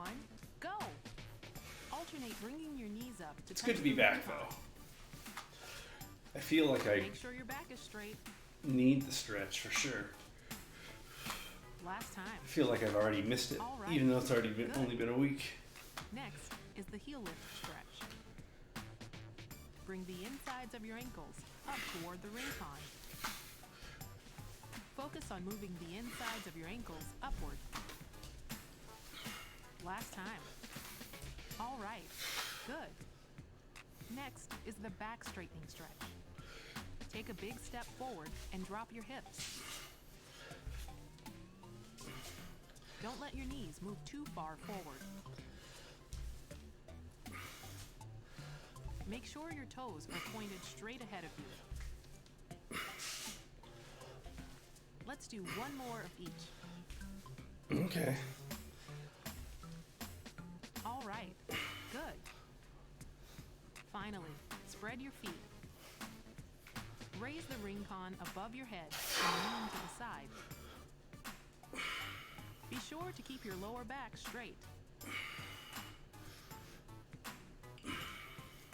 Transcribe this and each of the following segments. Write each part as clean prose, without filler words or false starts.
one, go. Alternate bringing your knees up to It's good to be back, though. I feel like I make sure your back is straight. need the stretch for sure. Last time. I feel like I've already missed it, Right. even though it's already been only been a week. Next is the heel lift stretch. Bring the insides of your ankles up toward the rincon. Focus on moving the insides of your ankles upward. Last time. All right, good. Next is the back straightening stretch. Take a big step forward and drop your hips. Don't let your knees move too far forward. Make sure your toes are pointed straight ahead of you. Let's do one more of each. Okay. All right, good. Finally, spread your feet. Raise the rincon above your head and lean to the side. Be sure to keep your lower back straight.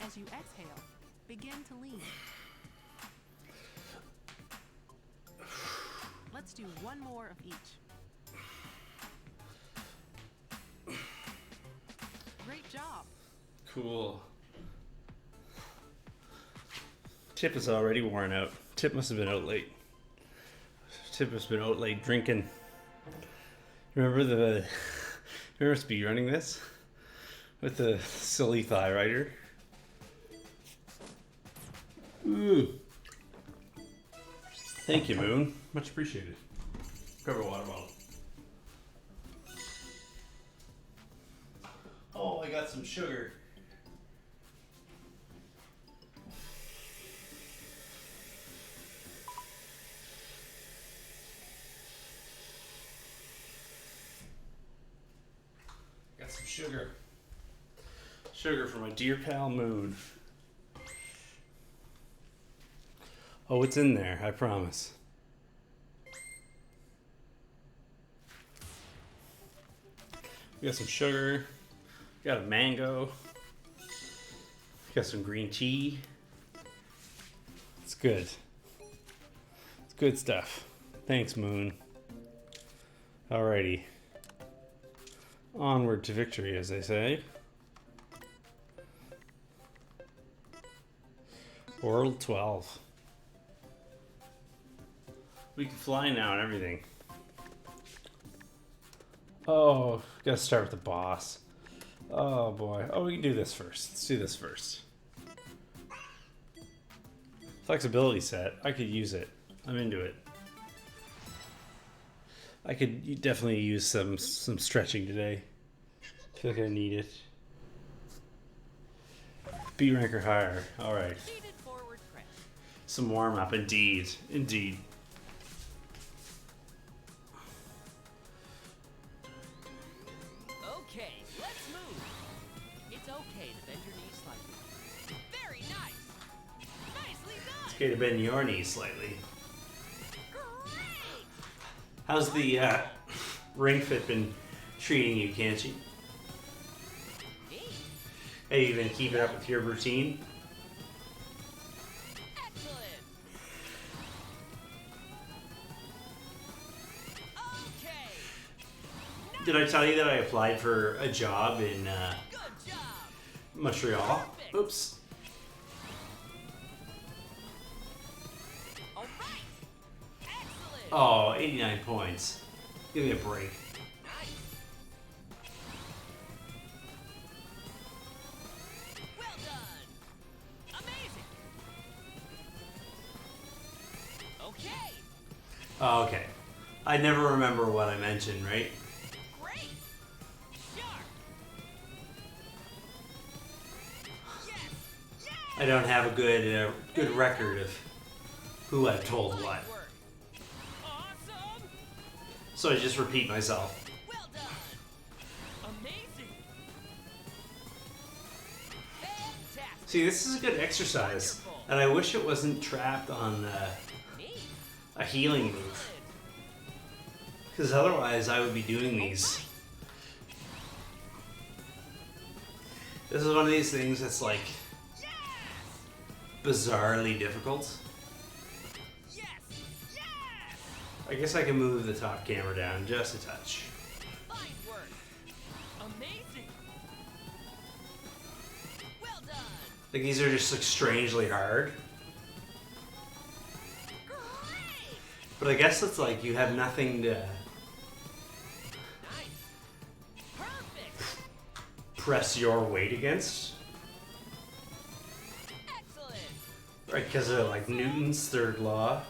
As you exhale, begin to lean. Let's do one more of each. Great job. Cool. Tip is already worn out. Tip must have been out late. Tip has been out late drinking. Remember speed running this? With the silly thigh rider? Ooh. Thank you, Moon. Much appreciated. Grab a water bottle. Oh, I got some sugar. Got some sugar. Sugar for my dear pal Moon. Oh, it's in there, I promise. We got some sugar. We got a mango. We got some green tea. It's good. It's good stuff. Thanks, Moon. Alrighty. Onward to victory, as they say. World 12. We can fly now and everything. Oh, gotta start with the boss. Oh boy. Oh, we can do this first. Let's do this first. Flexibility set. I could use it. I'm into it. I could definitely use some stretching today. I feel like I need it. B rank or higher. Alright. Some warm up, indeed. Indeed. Okay, let's move. It's okay to bend your knees slightly. Very nice. Nicely done. It's okay to bend your knees slightly. Great. How's the ring fit been treating you, Kanchi? Neat. Hey, you been keeping up with your routine? Excellent. Okay. Did I tell you that I applied for a job in Good job. Montreal? Perfect. Oops. All right. Excellent. Oh, 89 points. Give me a break. Nice. Well done. Amazing. Okay. Oh, okay. I never remember what I mentioned, right? Great. Sharp. Yes. Yes. I don't have a good record of who I've told Fine what. work. Awesome. So I just repeat myself. Well done. Amazing. Fantastic. See, this is a good exercise, and I wish it wasn't trapped on Neat. a healing move. Because otherwise I would be doing these This is one of these things that's like bizarrely difficult. Yes! Yes! I guess I can move the top camera down just a touch. Fine work! Amazing! Well done! Like these are just like strangely hard. Great! But I guess it's like you have nothing to Nice! Perfect! press your weight against. Excellent! Right, because of like Newton's third law,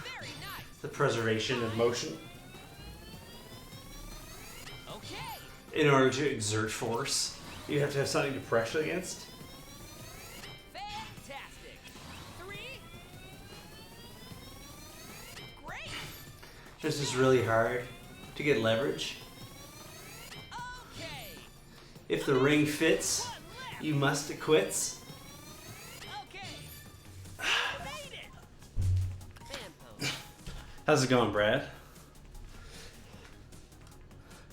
Very nice! the preservation of motion. Okay! In order to exert force, you have to have something to press against. Fantastic! 3. Great! This is really hard to get leverage. Okay! If the ring fits, One left! you must acquits. Okay! I made it! Fan pose. How's it going, Brad?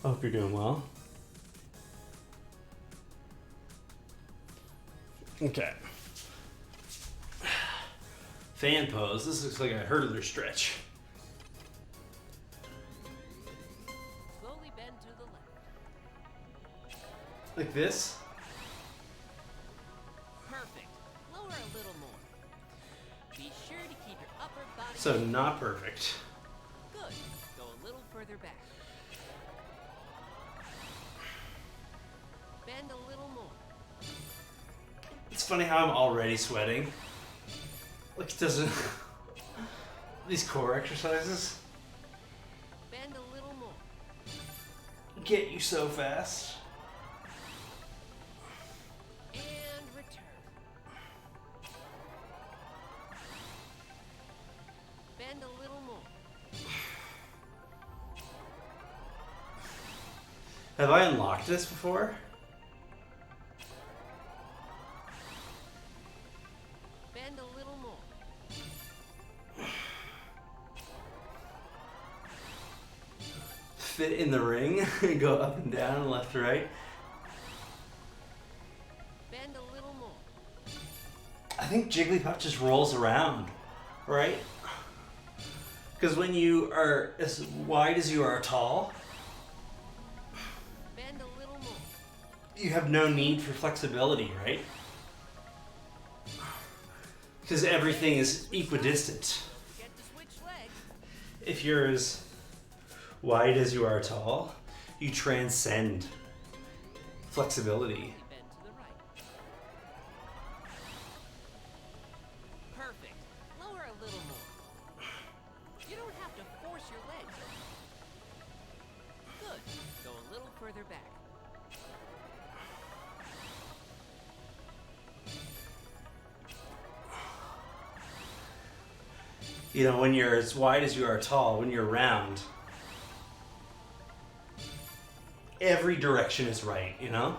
I hope you're doing well. Okay. Fan pose. This looks like a hurdler stretch. Slowly bend to the left. Like this. Perfect. Lower a little more. Be sure to keep your upper body. So not perfect. Good. Go a little further back. Bend a little more. It's funny how I'm already sweating. Like it doesn't. These core exercises Bend a little more. get you so fast. And return. Bend a little more. Have I unlocked this before? Bend a little more. Fit in the ring, go up and down, left to right. Bend a little more. I think Jigglypuff just rolls around, right? Because when you are as wide as you are tall, Bend a little more. you have no need for flexibility, right? Because everything is equidistant. Get to switch legs. If you're as wide as you are tall, you transcend flexibility. Bend to the right. Perfect. Lower a little more. You don't have to force your legs. Good. Go a little further back. You know, when you're as wide as you are tall, when you're round, every direction is right, you know?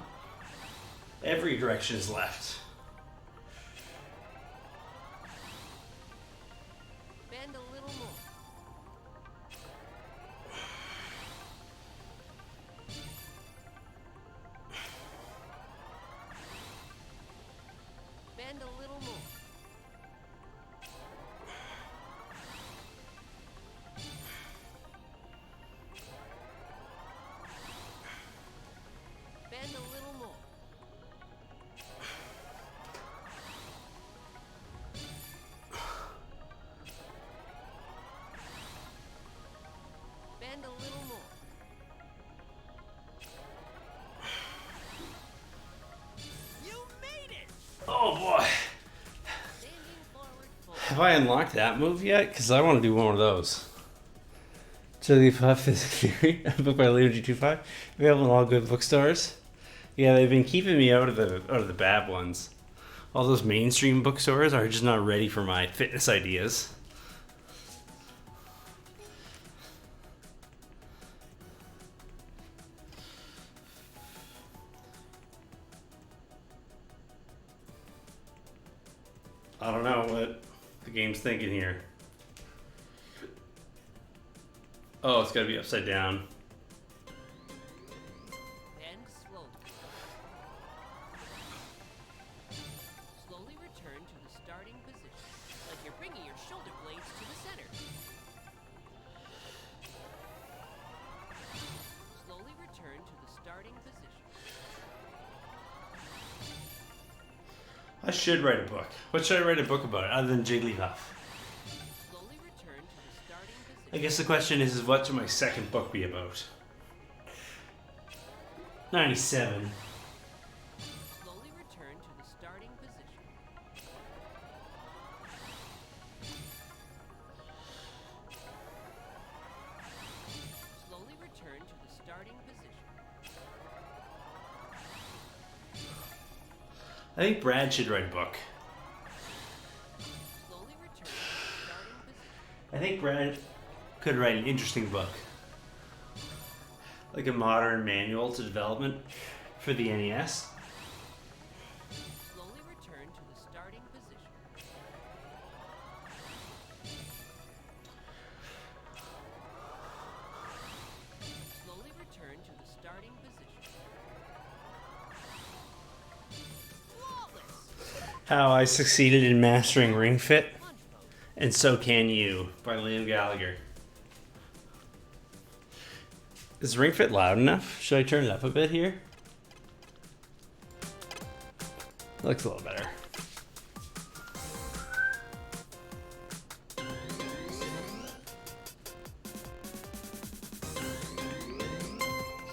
Every direction is left. Bend a little more. Bend a little more. Bend a little more. Bend a little more. You made it! Oh boy. Standing forward full. Have I unlocked that move yet? Because I want to do one of those. Jigglypuff Physics Theory, a book by Leo G25. Available in all good bookstores. Yeah, they've been keeping me out of the bad ones. All those mainstream bookstores are just not ready for my fitness ideas. I don't know what the game's thinking here. Oh, it's gotta be upside down. Bend slowly. I should write a book. What should I write a book about other than Jigglypuff? Slowly return to the starting I position. guess the question is what should my second book be about? 97. Slowly return to the starting position. Slowly return to the starting position. I think Brad should write a book. Slowly return to the starting position. I think Brad could write an interesting book. Like a modern manual to development for the NES. Slowly return to the starting position. Slowly return to the starting position. Flawless! How I Succeeded in Mastering Ring Fit, Lunge pose. and So Can You by Liam Gallagher. Is Ring Fit loud enough? Should I turn it up a bit here? Looks a little better.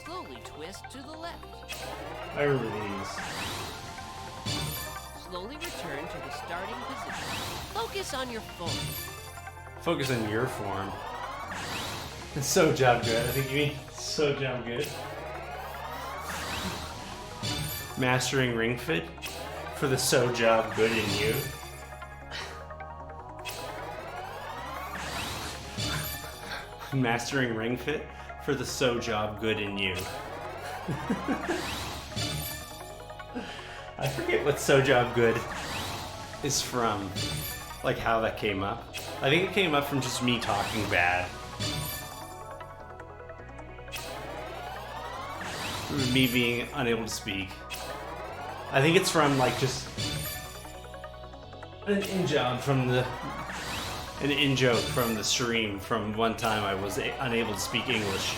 Slowly twist to the left. I remember these. Slowly return to the starting position. Focus on your phone. Focus on your form. It's so job good. I think you mean so job good. Mastering Ring Fit for the so job good in you. Mastering Ring Fit for the so job good in you. I forget what so job good is from. Like how that came up. I think it came up from just me talking bad. Me being unable to speak. I think it's from like just an in-joke from the stream from one time I was unable to speak English.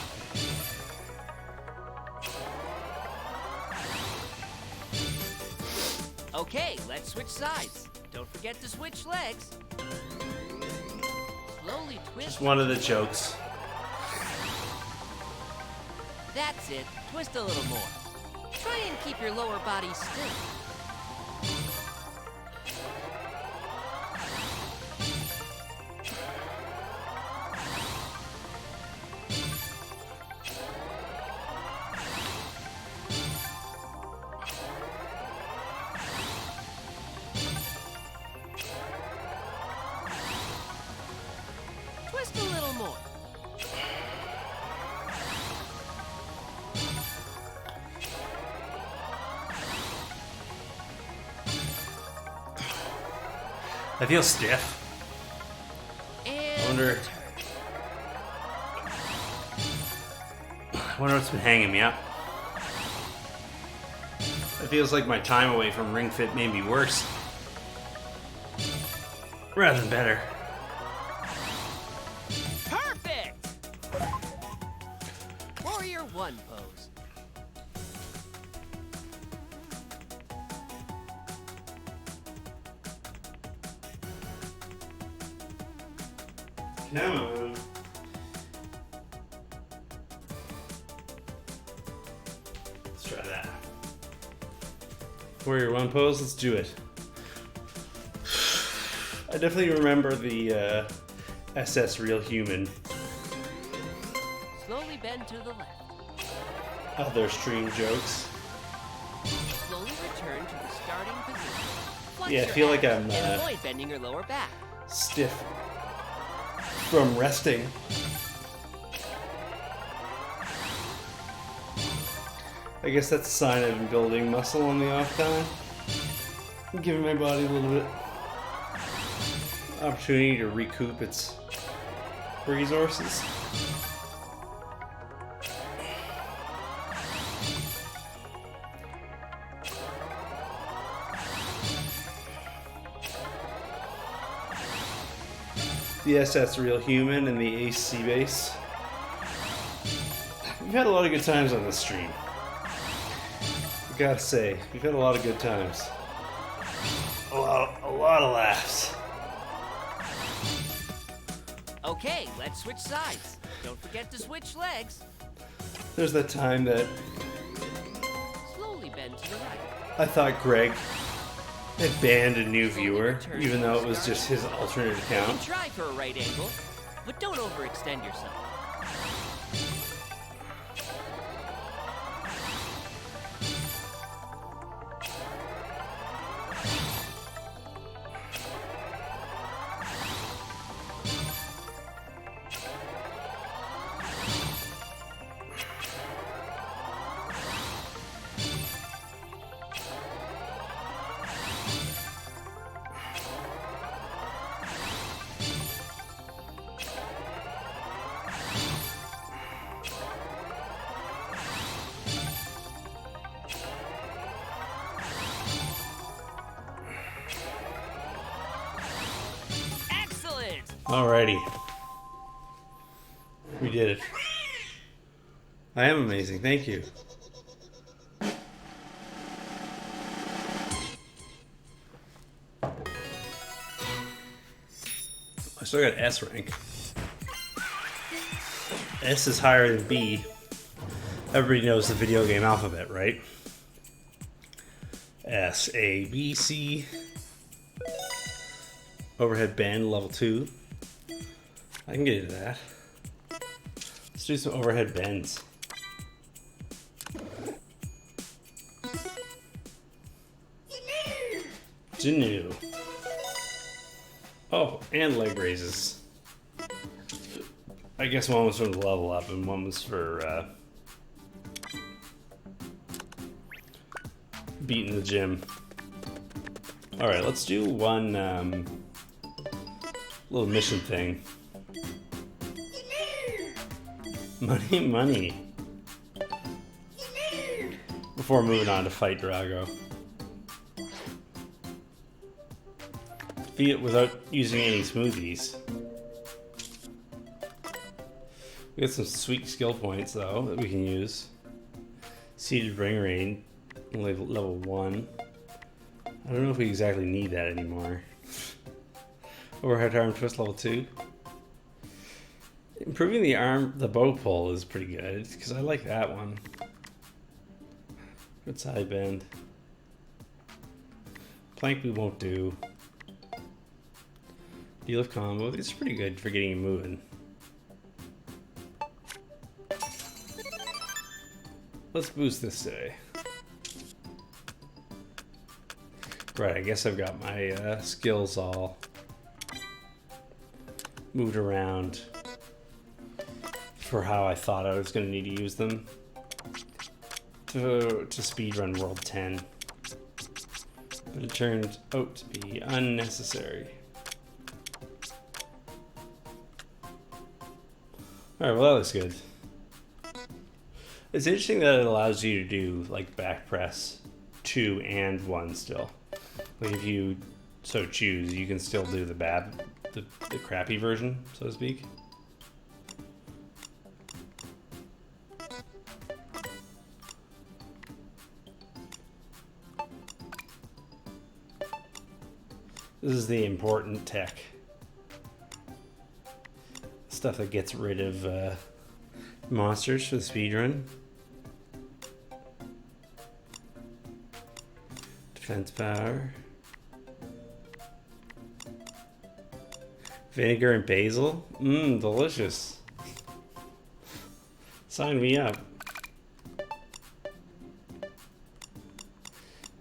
Okay, let's switch sides. Don't forget to switch legs. Slowly twist. Just one of the jokes. That's it. Twist a little more. Try and keep your lower body still. Twist a little more. I feel stiff. And Wonder- return. I wonder what's been hanging me up. It feels like my time away from Ring Fit made me worse. Rather than better. Perfect! Warrior 1 pose. Come on. Let's try that. Warrior 1 pose, let's do it. I definitely remember the SS Real Human Slowly bend to the left. other stream jokes. Slowly return to the starting position. Flex Yeah, I your feel like abs I'm, and avoid bending your lower back. Stiff from resting. I guess that's a sign I've been building muscle on the off time. I'm giving my body a little bit opportunity to recoup its resources. The SS Real Human and the AC Base. We've had a lot of good times on this stream. I gotta say, we've had a lot of good times. A lot of laughs. Okay, let's switch sides. Don't forget to switch legs. There's that time that Slowly bend to the right. I thought Greg had banned a new viewer, even though it was just his alternate You account. can try for a right angle, but don't overextend yourself. Excellent! Alrighty. We did it. I am amazing, thank you. I still got S rank. S is higher than B. Everybody knows the video game alphabet, right? S, A, B, C. Overhead bend, level 2. I can get into that. Let's do some overhead bends. Genu. Oh, and leg raises. I guess one was for the level up and one was for beating the gym. Alright, let's do one little mission thing. Money, money. Before moving on to fight Drago. Beat it without using any smoothies. We got some sweet skill points though that we can use. Seated ring raid, level 1. I don't know if we exactly need that anymore. Overhead arm twist, level 2. Improving the bow pull is pretty good because I like that one. Good side bend. Plank we won't do. Deal combo. It's pretty good for getting you moving. Let's boost this today. Right, I guess I've got my skills all moved around for how I thought I was going to need to use them to speedrun World 10. But it turned out to be unnecessary. Alright, well that looks good. It's interesting that it allows you to do like back press 2 and 1 still. Like if you so choose, you can still do the crappy version, so to speak. This is the important tech. Stuff that gets rid of monsters for the speedrun. Defense power. Vinegar and basil? Mmm, delicious. Sign me up.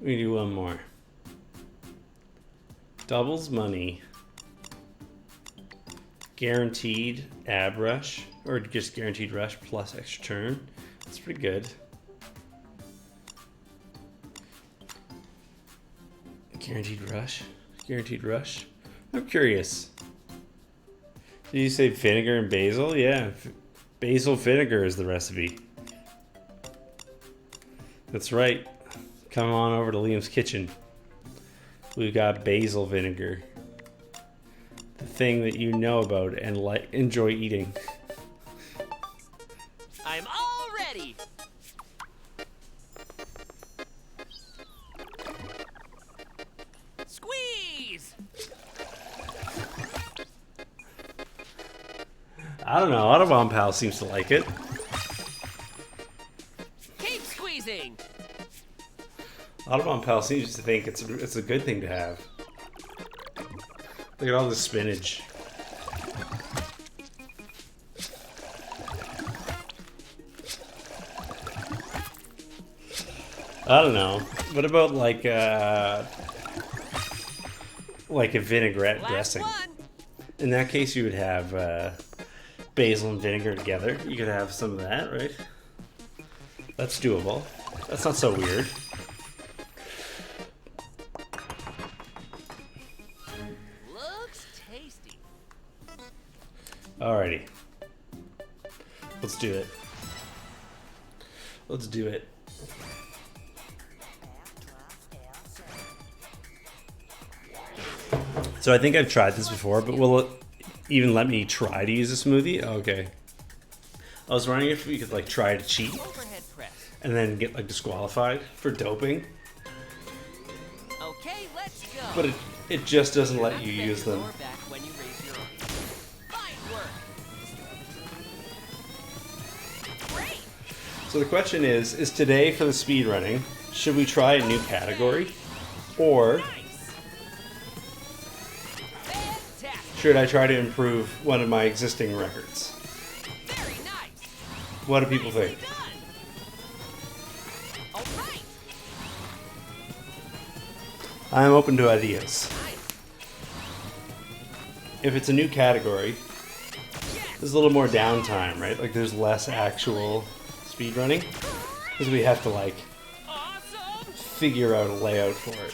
We do one more. Doubles money. Guaranteed ab rush, or just guaranteed rush plus extra turn. That's pretty good. Guaranteed rush? Guaranteed rush? I'm curious. Did you say vinegar and basil? Yeah, basil vinegar is the recipe. That's right. Come on over to Liam's kitchen. We've got basil vinegar. The thing that you know about and enjoy eating. I'm all ready. Squeeze! I don't know. Autobomb Pal seems to like it. Keep squeezing. Autobomb Pal seems to think it's a good thing to have. Look at all this spinach. I don't know. What about like a vinaigrette Last dressing? one. In that case, you would have basil and vinegar together. You could have some of that, right? That's doable. That's not so weird. Looks tasty. Alrighty. Let's do it. Let's do it. So I think I've tried this before, but will it even let me try to use a smoothie? Okay. I was wondering if we could like try to cheat Overhead press. and then get like disqualified for doping, Okay, let's go. but it just doesn't Not let you bend use your them. lower back when you raise your arm. Fine work. Great. So the question is today for the speed running, should we try a new category, or Nice. Fantastic. should I try to improve one of my existing records? Very nice. What do people Nicely think? done. All right. I'm open to ideas. Nice. If it's a new category, Yes. there's a little more downtime, right? Like there's less actual speed running because we have to like Awesome. figure out a layout for it.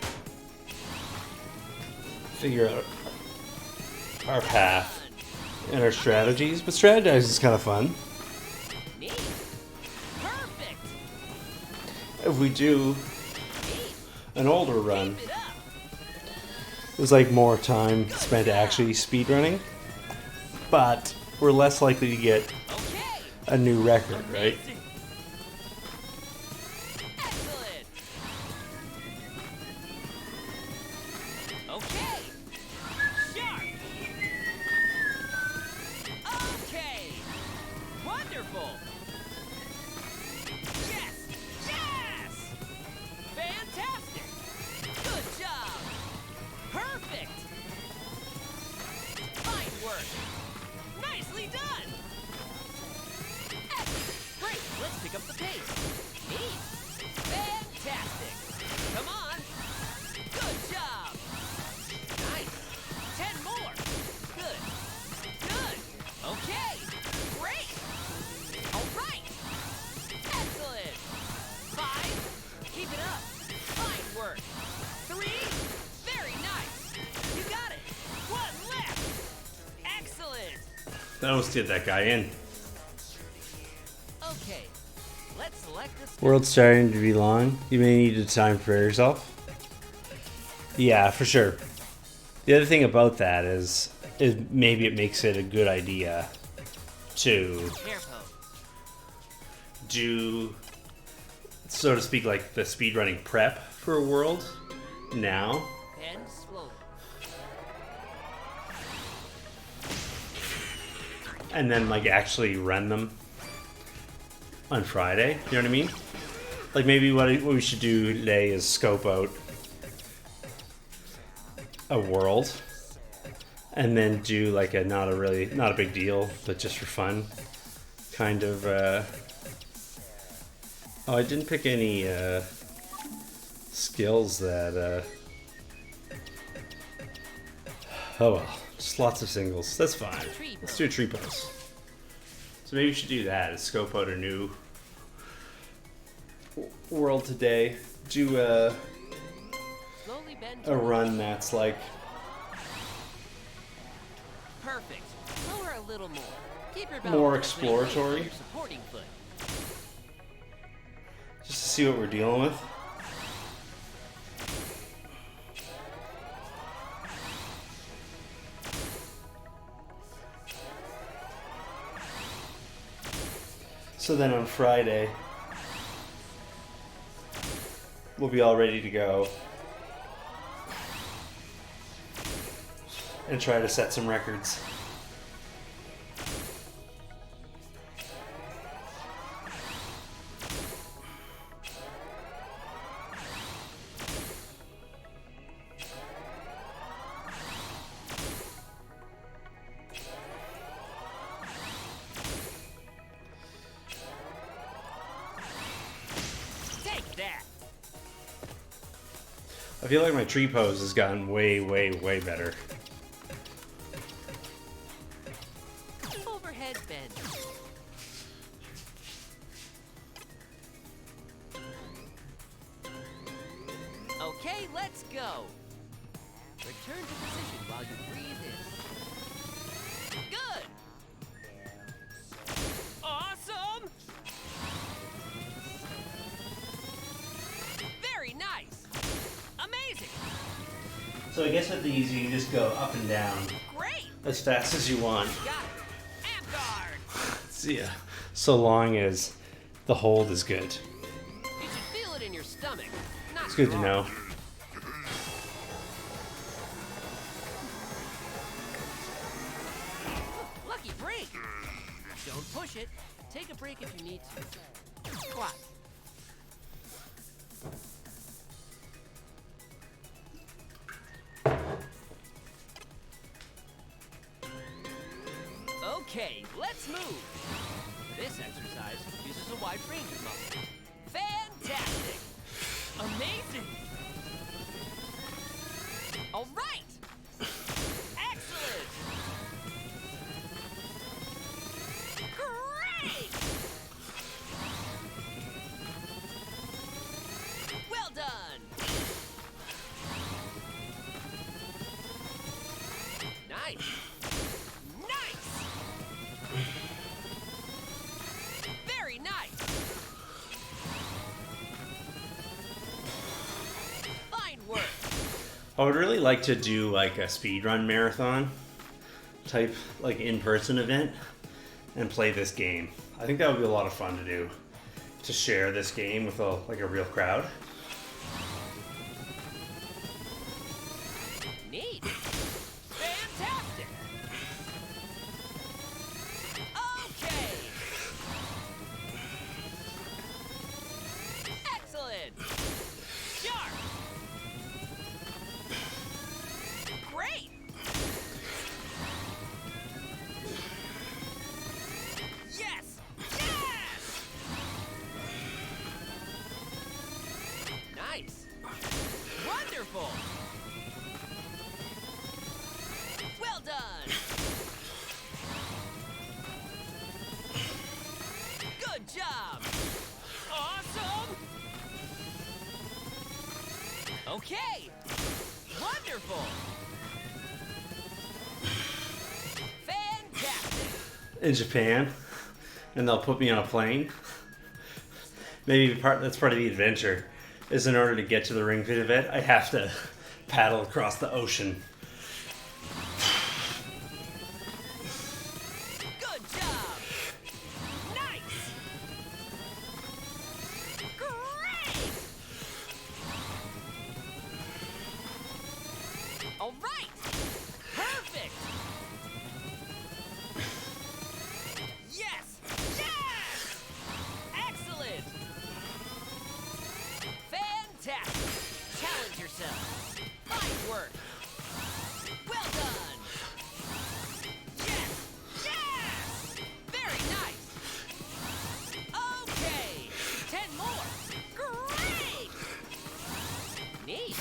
Figure out our path and our strategies, but strategizing is kind of fun. Neat. Perfect. If we do Neat. an older run, Keep it up. there's like more time spent actually speed running, but we're less likely to get Okay. a new record, right? Amazing. Excellent. Okay. Sharp. Okay. Wonderful. Yes. Yes. Fantastic. Good job. Perfect. Fine work. Nicely done. Excellent. Great. Let's pick up the pace. Neat. Fantastic. Come on. Good job. Nice. 10 more. Good. Good. Okay. Great. All right. Excellent. 5. Keep it up. Fine work. 3. Very nice. You got it. 1 left. Excellent. That almost did that guy in. Okay. Let's select this. World's starting to be long. You may need to time for yourself. Yeah, for sure. The other thing about that is maybe it makes it a good idea to Careful. do, so to speak, like the speedrunning prep for a world now. Bend slowly. And then like actually run them on Friday. You know what I mean? Like maybe what we should do today is scope out a world, and then do like a not a big deal, but just for fun, kind of. Oh, I didn't pick any skills that. Oh well, just lots of singles. That's fine. Let's do a tree pose. So maybe we should do that. Is scope out a new world today. Do Slowly bend. a run that's like Perfect. Lower a little more. Keep your more balance between weight and exploratory, your supporting foot. just to see what we're dealing with. So then on Friday, we'll be all ready to go and try to set some records. I feel like my tree pose has gotten way, way, way better. Overhead bend. Okay, let's go. Return to position while you breathe in. Good. Awesome. Very nice. Amazing. So I guess with these, you can just go up and down Great. as fast as you want. Got it. Amp guard. Yeah. So long as the hold is good. You should feel it in your stomach. Not It's good to your know. arm. Lucky break. Don't push it. Take a break if you need to. Squat. Okay, let's move. This exercise uses a wide range of muscles. Fantastic! Amazing! All right! Excellent! Great! Well done! Nice! Nice! Very nice! Fine work! I would really like to do like a speedrun marathon type like in-person event and play this game. I think that would be a lot of fun to do, to share this game with a real crowd. Neat! Fantastic! Okay! Excellent! Sharp! Great! Yes! Yes! Nice! Wonderful! Well done! Good job! Awesome! Okay! Wonderful! Fantastic! In Japan, and they'll put me on a plane. Maybe that's part of the adventure, is in order to get to the Ring Fit event, I have to paddle across the ocean. Good job! Nice! Great! All right! Perfect! Yes! Yes! Excellent! Fantastic! Challenge yourself! Fine work! Well done! Yes! Yes! Very nice! Okay! 10 more! Great! Neat!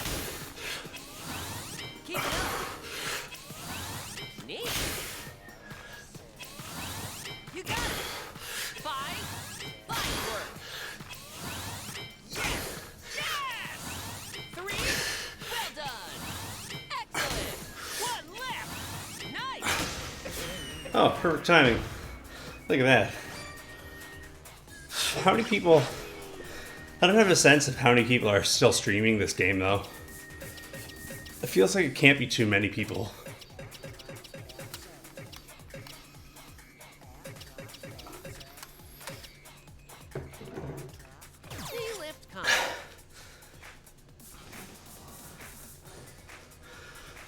Keep it up! Neat! You got it! 5! Fine work! Yes! Yes! 3! Well done! Excellent! 1 left! Nice! Oh, perfect timing. Look at that. How many people... I don't have a sense of how many people are still streaming this game, though. It feels like it can't be too many people. Knee lift combo.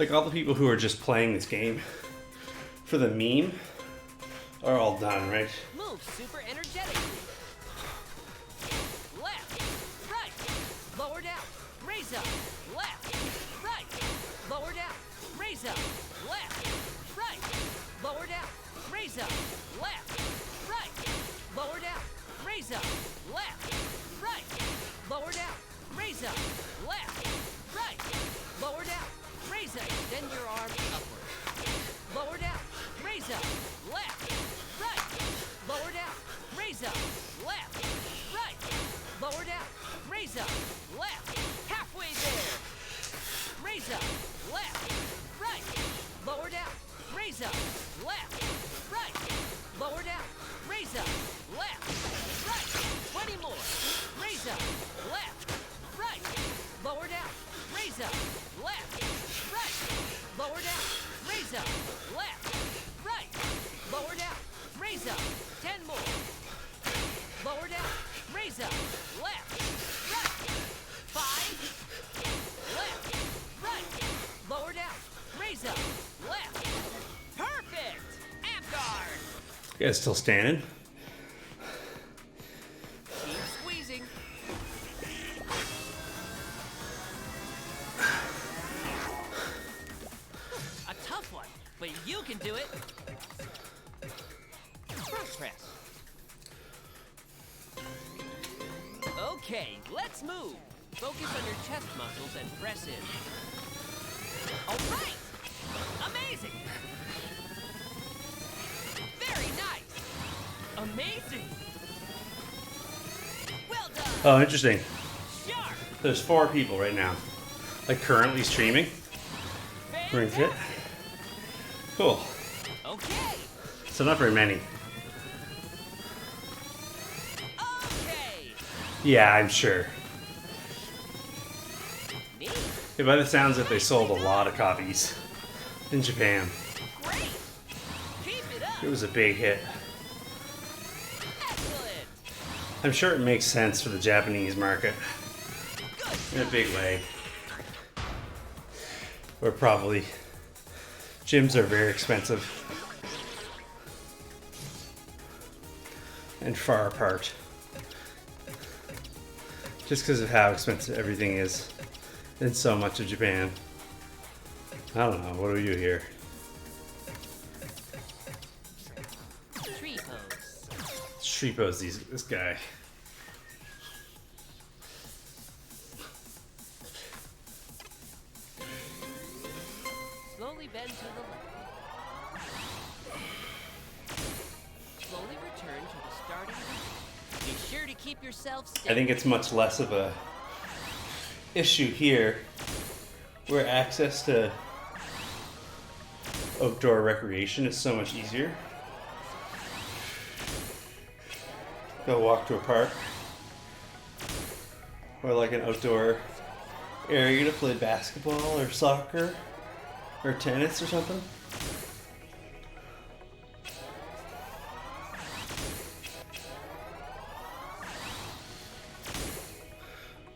Like, all the people who are just playing this game for the meme are all done, right? Move super energetically. Left, right, lower down, raise up, left, right, lower down, raise up, left, right, lower down, raise up, left, right, lower down, raise up, left, right, lower down, raise up, left, right, lower down, raise up, extend your arm upward. Lower down, raise up, left, right, lower down, raise up, left, right, lower down, raise up, left, halfway there. Raise up, left, right, lower down, raise up, left, right, lower down, raise up, left, right, 20 more, raise up, left, right, lower down, raise up, left, right, lower down, raise up, left, right, lower down, raise up, 10 more, lower down, raise up, left, right, 5, left, right, lower down, raise up, left, perfect, amp guard, You guys still standing? keep squeezing, a tough one, but you can do it, front press, okay, let's move, focus on your chest muscles and press in, all right, amazing, very nice, amazing, well done, Oh, interesting. sharp, There's 4 people right now, like currently streaming. Ring fit. fantastic, Cool. okay, So not very many. okay, Yeah, I'm sure. neat, Yeah, by the sounds of it, they sold a lot of copies in Japan. great, keep it up, It was a big hit. excellent, I'm sure it makes sense for the Japanese market good, in a big way. Where probably gyms are very expensive and far apart. Just because of how expensive everything is in so much of Japan. I don't know, what do we do here? tree pose, Street pose this guy. slowly bend to the left, slowly return to the starting position, be sure to keep yourself I steady, think it's much less of a issue here where access to outdoor recreation is so much easier. Go walk to a park or like an outdoor area to play basketball or soccer or tennis or something.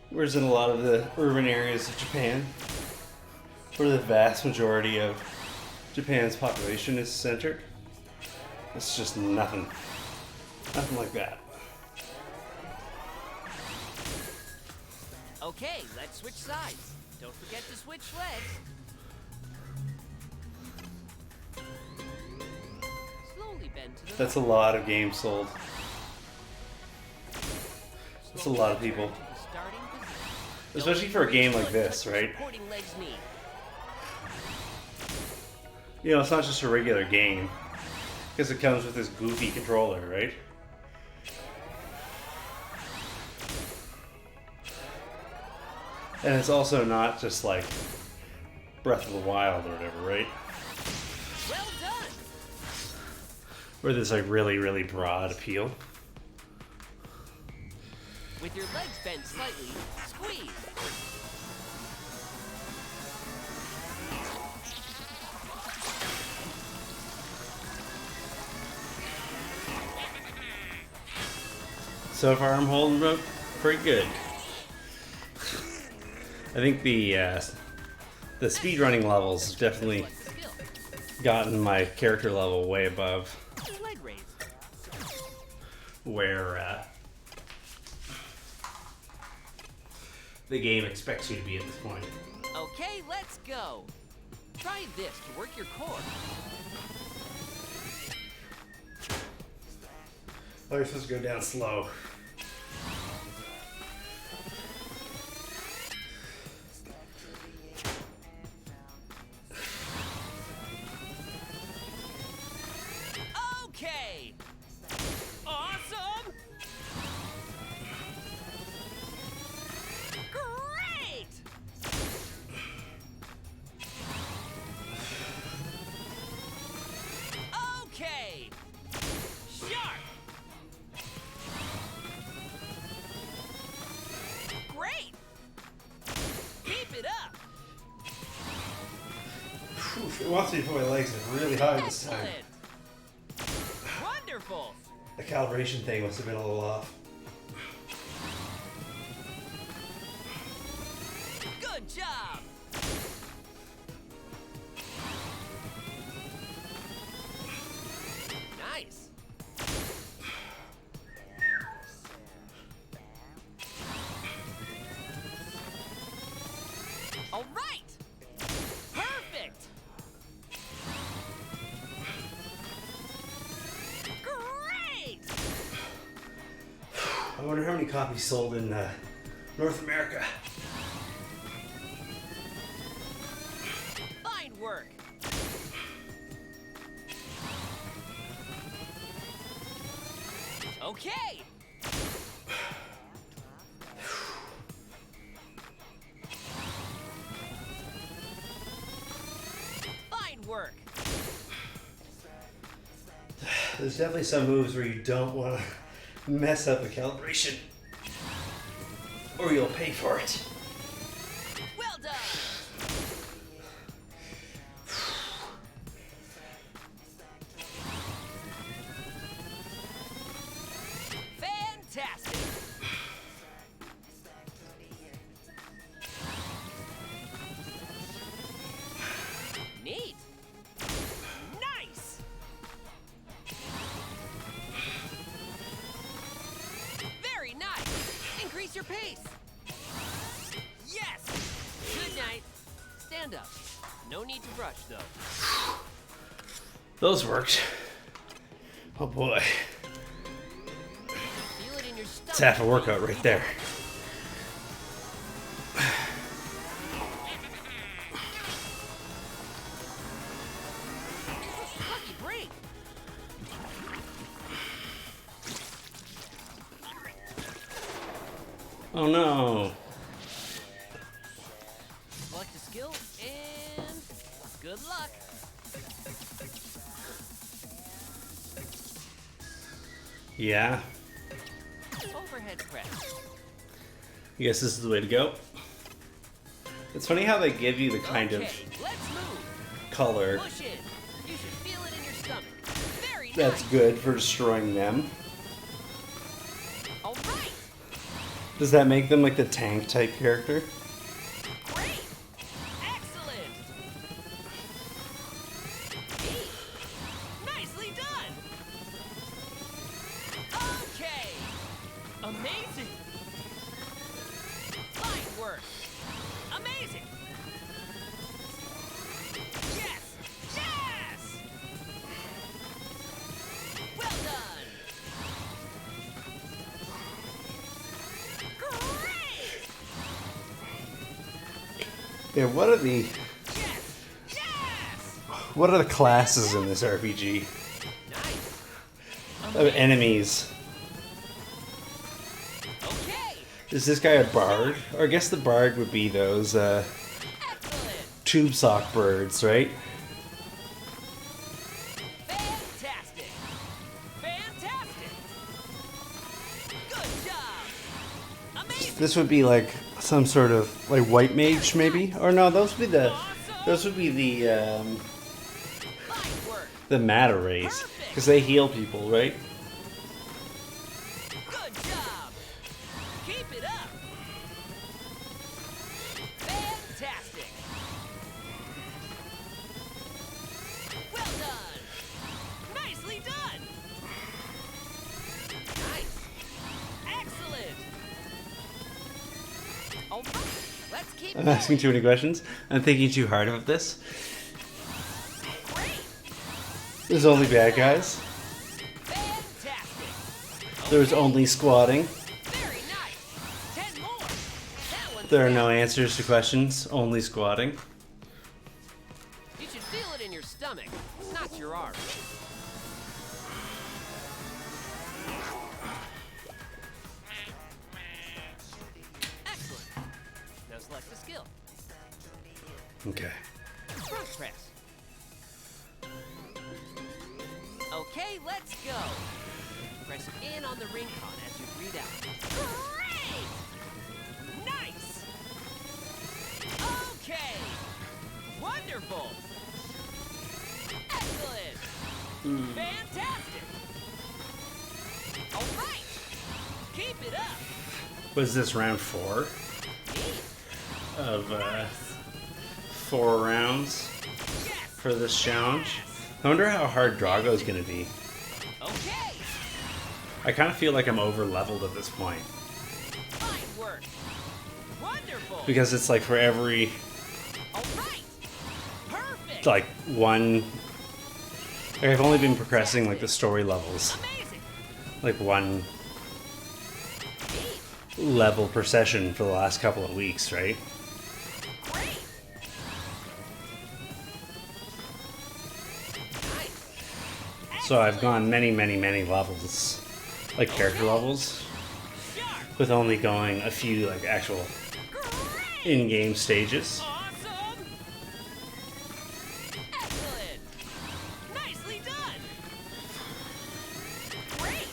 Whereas in a lot of the urban areas of Japan, where the vast majority of Japan's population is centered, it's just nothing. Nothing like that. okay, let's switch sides, don't forget to switch legs, slowly bend to the That's a lot of games sold. That's a lot of people. to the starting position. Especially for a game like this, right? Supporting legs knee. You know, it's not just a regular game. Because it comes with this goofy controller, right? And it's also not just like Breath of the Wild or whatever, right? Well done. Where there's like really, really broad appeal. With your legs bent slightly, squeeze. So far, I'm holding up pretty good. I think the speedrunning levels have definitely What skill? gotten my character level way above Leg raise. where the game expects you to be at this point. Okay, let's go. Try this to work your core. Oh, you're supposed to go down slow. It wants me to put my legs in really high this time. Excellent. Wonderful. The calibration thing must have been a little off. Good job. Nice. All right. Perfect. Great. I wonder how many copies sold in North America. Fine work. Okay. Fine work. There's definitely some moves where you don't want to mess up a calibration, or you'll pay for it. Well done. Fantastic. Neat. Nice. Very nice. Increase your pace. Yes. Good night. Stand up. No need to rush, though. Those worked. Oh boy. Feel it in your stomach. It's half a workout right there. Lucky break. Oh no. Select a skill and good luck. Yeah. Overhead press. I guess this is the way to go. It's funny how they give you the kind Okay, of let's move. color Push in. You should feel it in your stomach. Very that's nice. good for destroying them. All right. Does that make them like the tank type character? Great. Excellent. Neat. Nicely done. Okay. Amazing. Fine work. Amazing. Yes. Yes. Well done. Great. Yeah, what are the Yes. Yes. what are the classes in this RPG Nice. of enemies? Okay. Is this guy a bard? Or I guess the bard would be those Excellent. tube sock birds, right? Fantastic. Fantastic. Good job. Amazing. This would be like some sort of like white mage, maybe, or no? Those would be the Fine work. the Mata race because they heal people, right? Good job. Keep it up. Fantastic. Well done. Nicely done. Nice. Excellent. All right. Let's keep I'm asking going. too many questions. I'm thinking too hard about this. Great. There's only bad guys. Fantastic. There's Okay. only squatting. Very nice. 10 more. That one's There are no down. answers to questions. Only squatting. You should feel it in your stomach, not your arm. Excellent. Now select a skill. Okay. Front press. Okay, let's go. Press in on the ring con as you breathe out. Great! Nice! Okay! Wonderful! Fantastic! All right! Keep it up! Was this round 4 Neat. of 4 rounds Yes! for this challenge? I wonder how hard Drago's gonna be. Okay! I kind of feel like I'm over leveled at this point. Fine work! Wonderful! Because it's like for every, All right! Perfect! like, one... Like I've only been progressing, like, the story levels. Amazing! Like, one Neat! level per session for the last couple of weeks, right? Great! Nice! So I've gone many, many, many levels. Like, character levels. Sharp! With only going a few, like, actual Great! in-game stages. Awesome! Excellent! Nicely done! Great!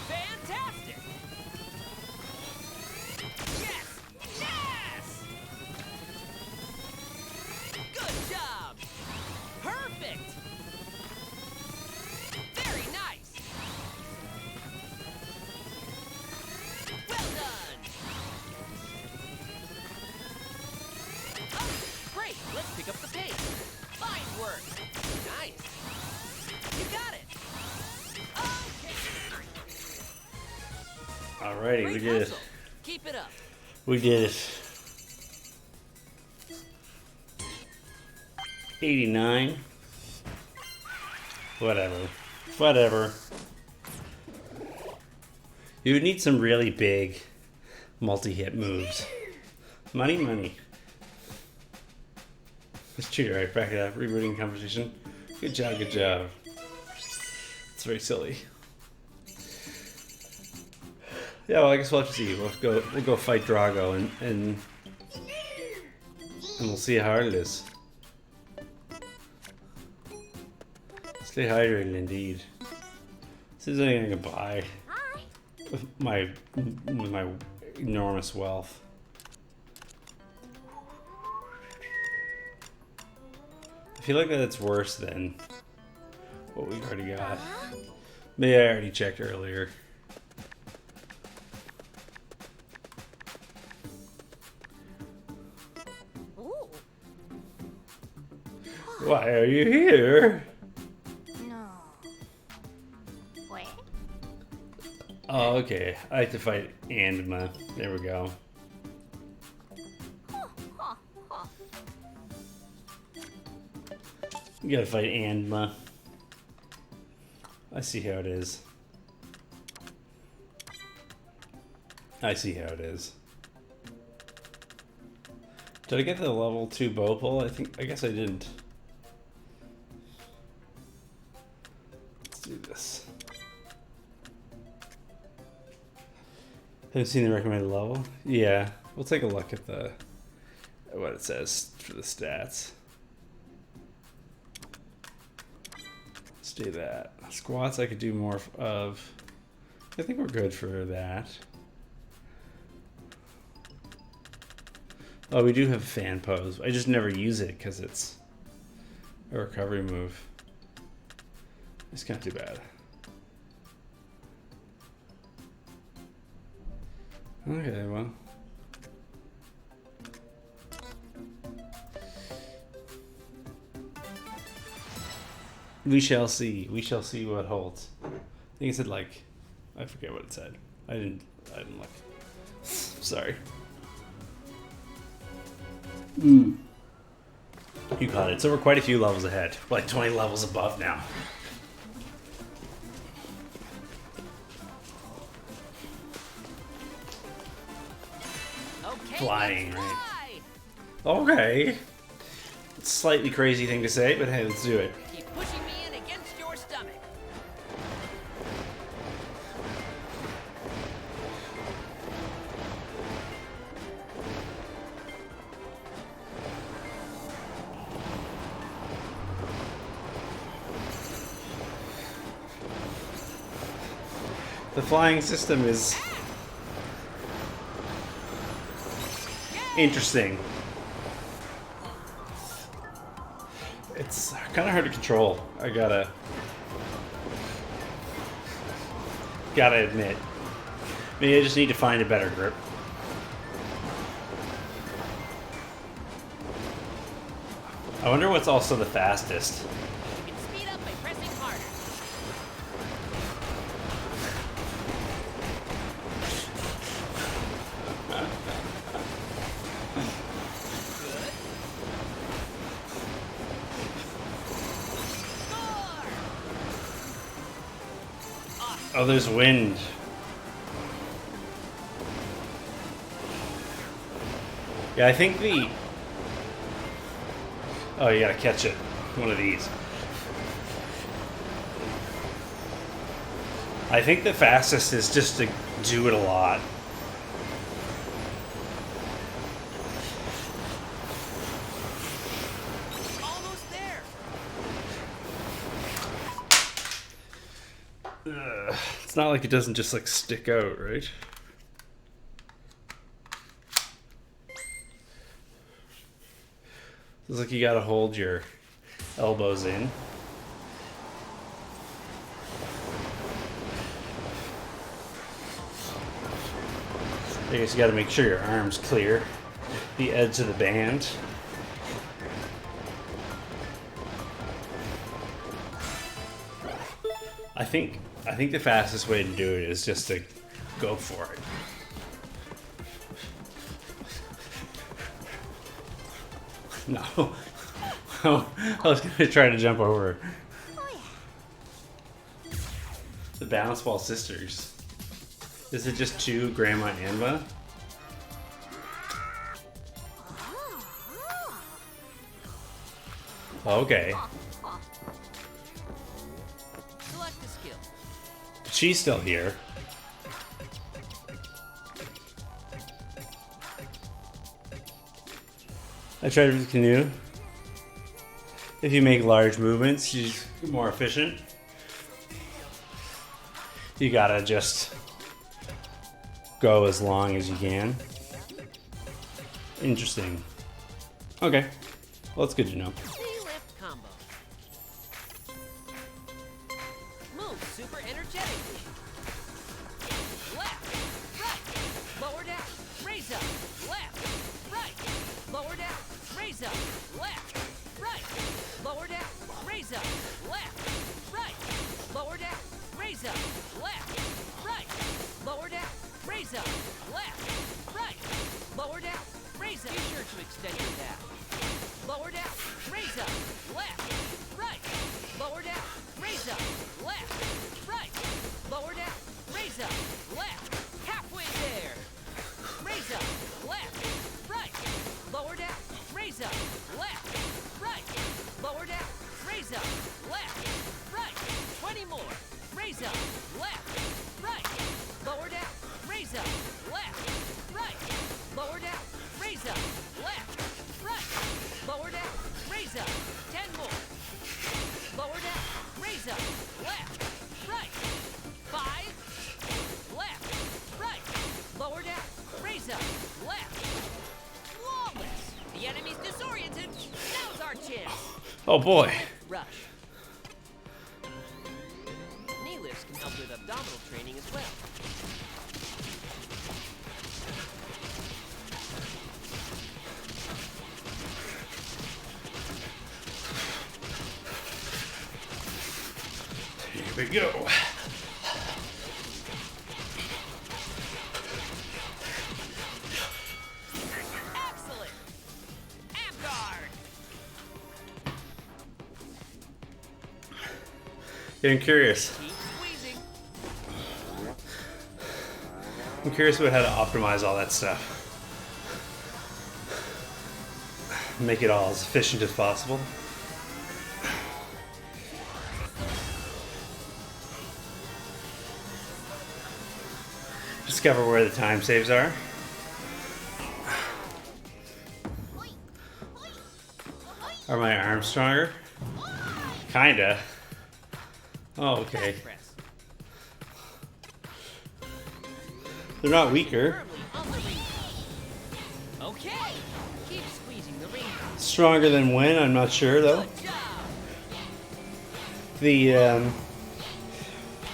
Fantastic! Yes! Yes! Good job! Perfect! Very nice! Well done! Oh, great! Let's pick up the pace. Fine work. Nice. You got it. Okay. Alrighty, we Great did it. hustle. Keep it up. We did it. 89. Whatever. Whatever. You would need some really big multi-hit moves. Money, money. Let's cheer right back it up. Rebooting conversation. Good job, good job. It's very silly. Yeah, well, I guess we'll have to see. We'll go fight Drago and we'll see how hard it is. Stay hydrated, indeed. This is anything I can buy with my enormous wealth. I feel like that's worse than what we've already got. Maybe I already checked earlier. Ooh. Why are you here? No. Wait. Oh, okay. I like to fight Andma. There we go. Huh, huh. You gotta fight Andma. I see how it is. I see how it is. Did I get the level 2 bow pull? I guess I didn't. Let's do this. Haven't seen the recommended level? Yeah. We'll take a look at what it says for the stats. Let's do that. Squats I could do more of. I think we're good for that. Oh, we do have a fan pose. I just never use it because it's a recovery move. It's not too bad. Okay, well. We shall see. We shall see what holds. I think it said like, I forget what it said. I didn't look. Sorry. You got it. So we're quite a few levels ahead. Like 20 levels above now. Okay. Flying, let's right? fly. Okay. It's a slightly crazy thing to say, but hey, let's do it. Keep pushing me in against your stomach. The flying system is interesting. It's kind of hard to control. I gotta Gotta admit. Maybe I just need to find a better grip. I wonder what's also the fastest. You can speed up by pressing harder. Good. Score! Awesome. Oh, there's wind. Yeah, I think the... Oh, you gotta catch it. One of these. I think the fastest is just to do it a lot. Almost there. It's not like it doesn't just like stick out, right? It's like you gotta hold your elbows in. I guess you gotta make sure your arms clear the edge of the band. I think the fastest way to do it is just to go for it. No. Oh, I was gonna try to jump over. The Balance Ball Sisters. Is it just two, Grandma and Anva? Okay. Select a skill. She's still here. I tried with the canoe. If you make large movements, she's more efficient. You gotta just go as long as you can. Interesting. Okay. Well, that's good to know. C-lift combo. Move super energetically. Left, right, lower down, raise up, left, right, lower down, raise up, left, right, lower down, raise up, left, right, lower down, raise up, left, right, lower down, raise up, left, right, lower down, raise up. Be sure to extend your back. Lower down, raise up, left, right, lower down, raise up, left, right, lower down, raise up, left, halfway there. Raise up, left, right, lower down, raise up, left, right, lower down, raise up, left, right, 20 more, raise up, left, right, lower down, raise up, left, right, lower down, raise up, left, right, lower down, raise up, 10 more, lower down, raise up, left, right, 5, left, right, lower down, raise up, left, flawless, the enemy's disoriented, now's our chance, Oh boy. rush. Knee lifts can help with abdominal training as well. Here we go. Excellent! Amp guard! I'm curious. Keep squeezing. I'm curious about how to optimize all that stuff. Make it all as efficient as possible. Discover where the time saves are. Are my arms stronger? Kinda. Oh, okay. Press. They're not weaker. Firmly on the ring. Okay. Keep squeezing the ring. Stronger than when? I'm not sure though. Good job. The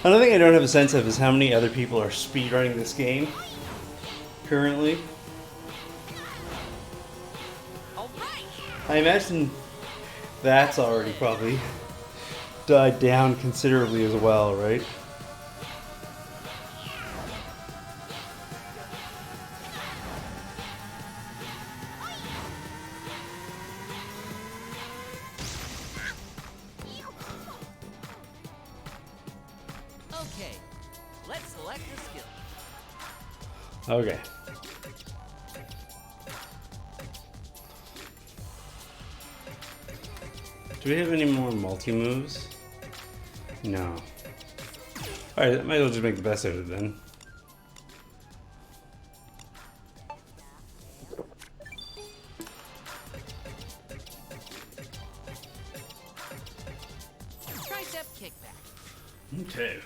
Another thing I don't have a sense of is how many other people are speedrunning this game currently. All right. I imagine that's already probably died down considerably as well, right? Okay. Let's select the skill. Okay. Do we have any more multi-moves? No. Alright, might as well just make the best of it then. Tricep kickback. Okay.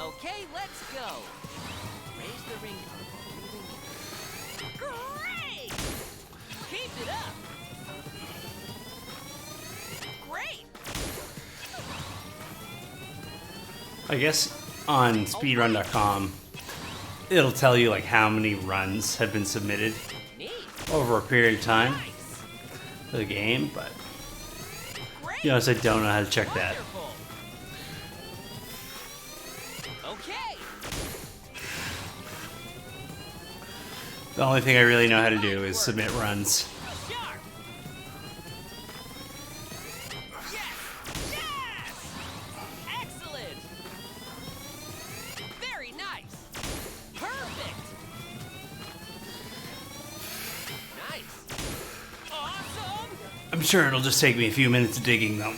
Okay, let's go. Raise the ring. Great! Keep it up. Great! I guess on speedrun.com it'll tell you like how many runs have been submitted Neat. over a period of time Nice. for the game, but Great. to be honest, I don't know how to check that. Wonderful. Okay. The only thing I really know how to do is submit runs. Sharp. Yes. Yes. Excellent. Very nice. Perfect. Nice. Awesome. I'm sure it'll just take me a few minutes of digging them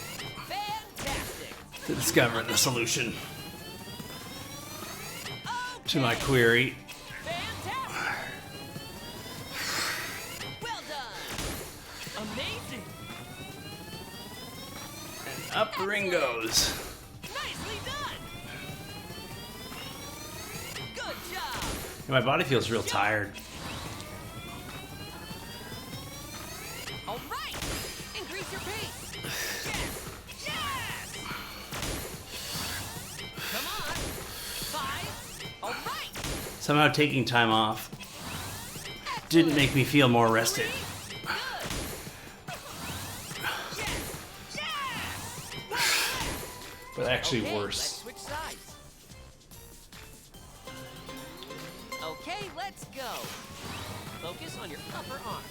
Fantastic. to discover the solution to my Okay. query. Fantastic. Well done. Amazing. And up the ring goes. Nicely done. Good job. My body feels real tired. All right. Increase your pace. Yes. Yes. Come on. 5. All right. Somehow taking time off didn't make me feel more rested. 3. Good. Yes. Yes. But actually Okay, worse. Let's switch sides. Okay, let's go. Focus on your upper arm.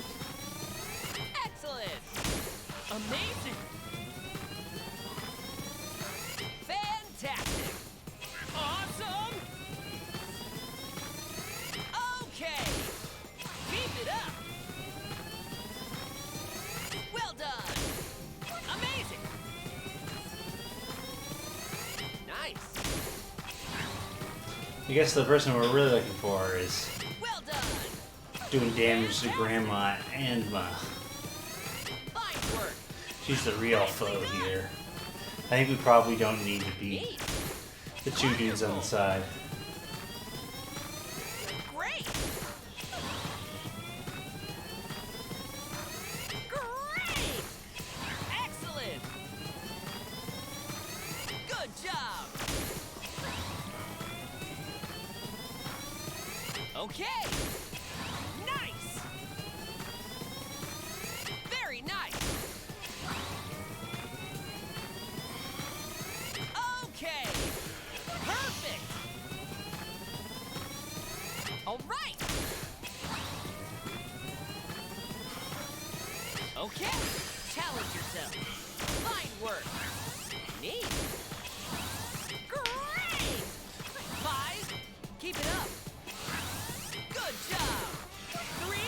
Excellent. Amazing. Fantastic. Awesome. Okay. Keep it up. Well done. Amazing. Nice. I guess the person we're really looking for is Well done. doing damage to Grandma and Ma. Fine work. She's the real foe here. I think we probably don't need to beat Neat. the two dudes on the side. Great. Great. Excellent. Good job. Okay. Nice. Very nice. Okay. Perfect. All right. Okay. Challenge yourself. Fine work. Neat. Great. 5. Keep it up. Good job. 3.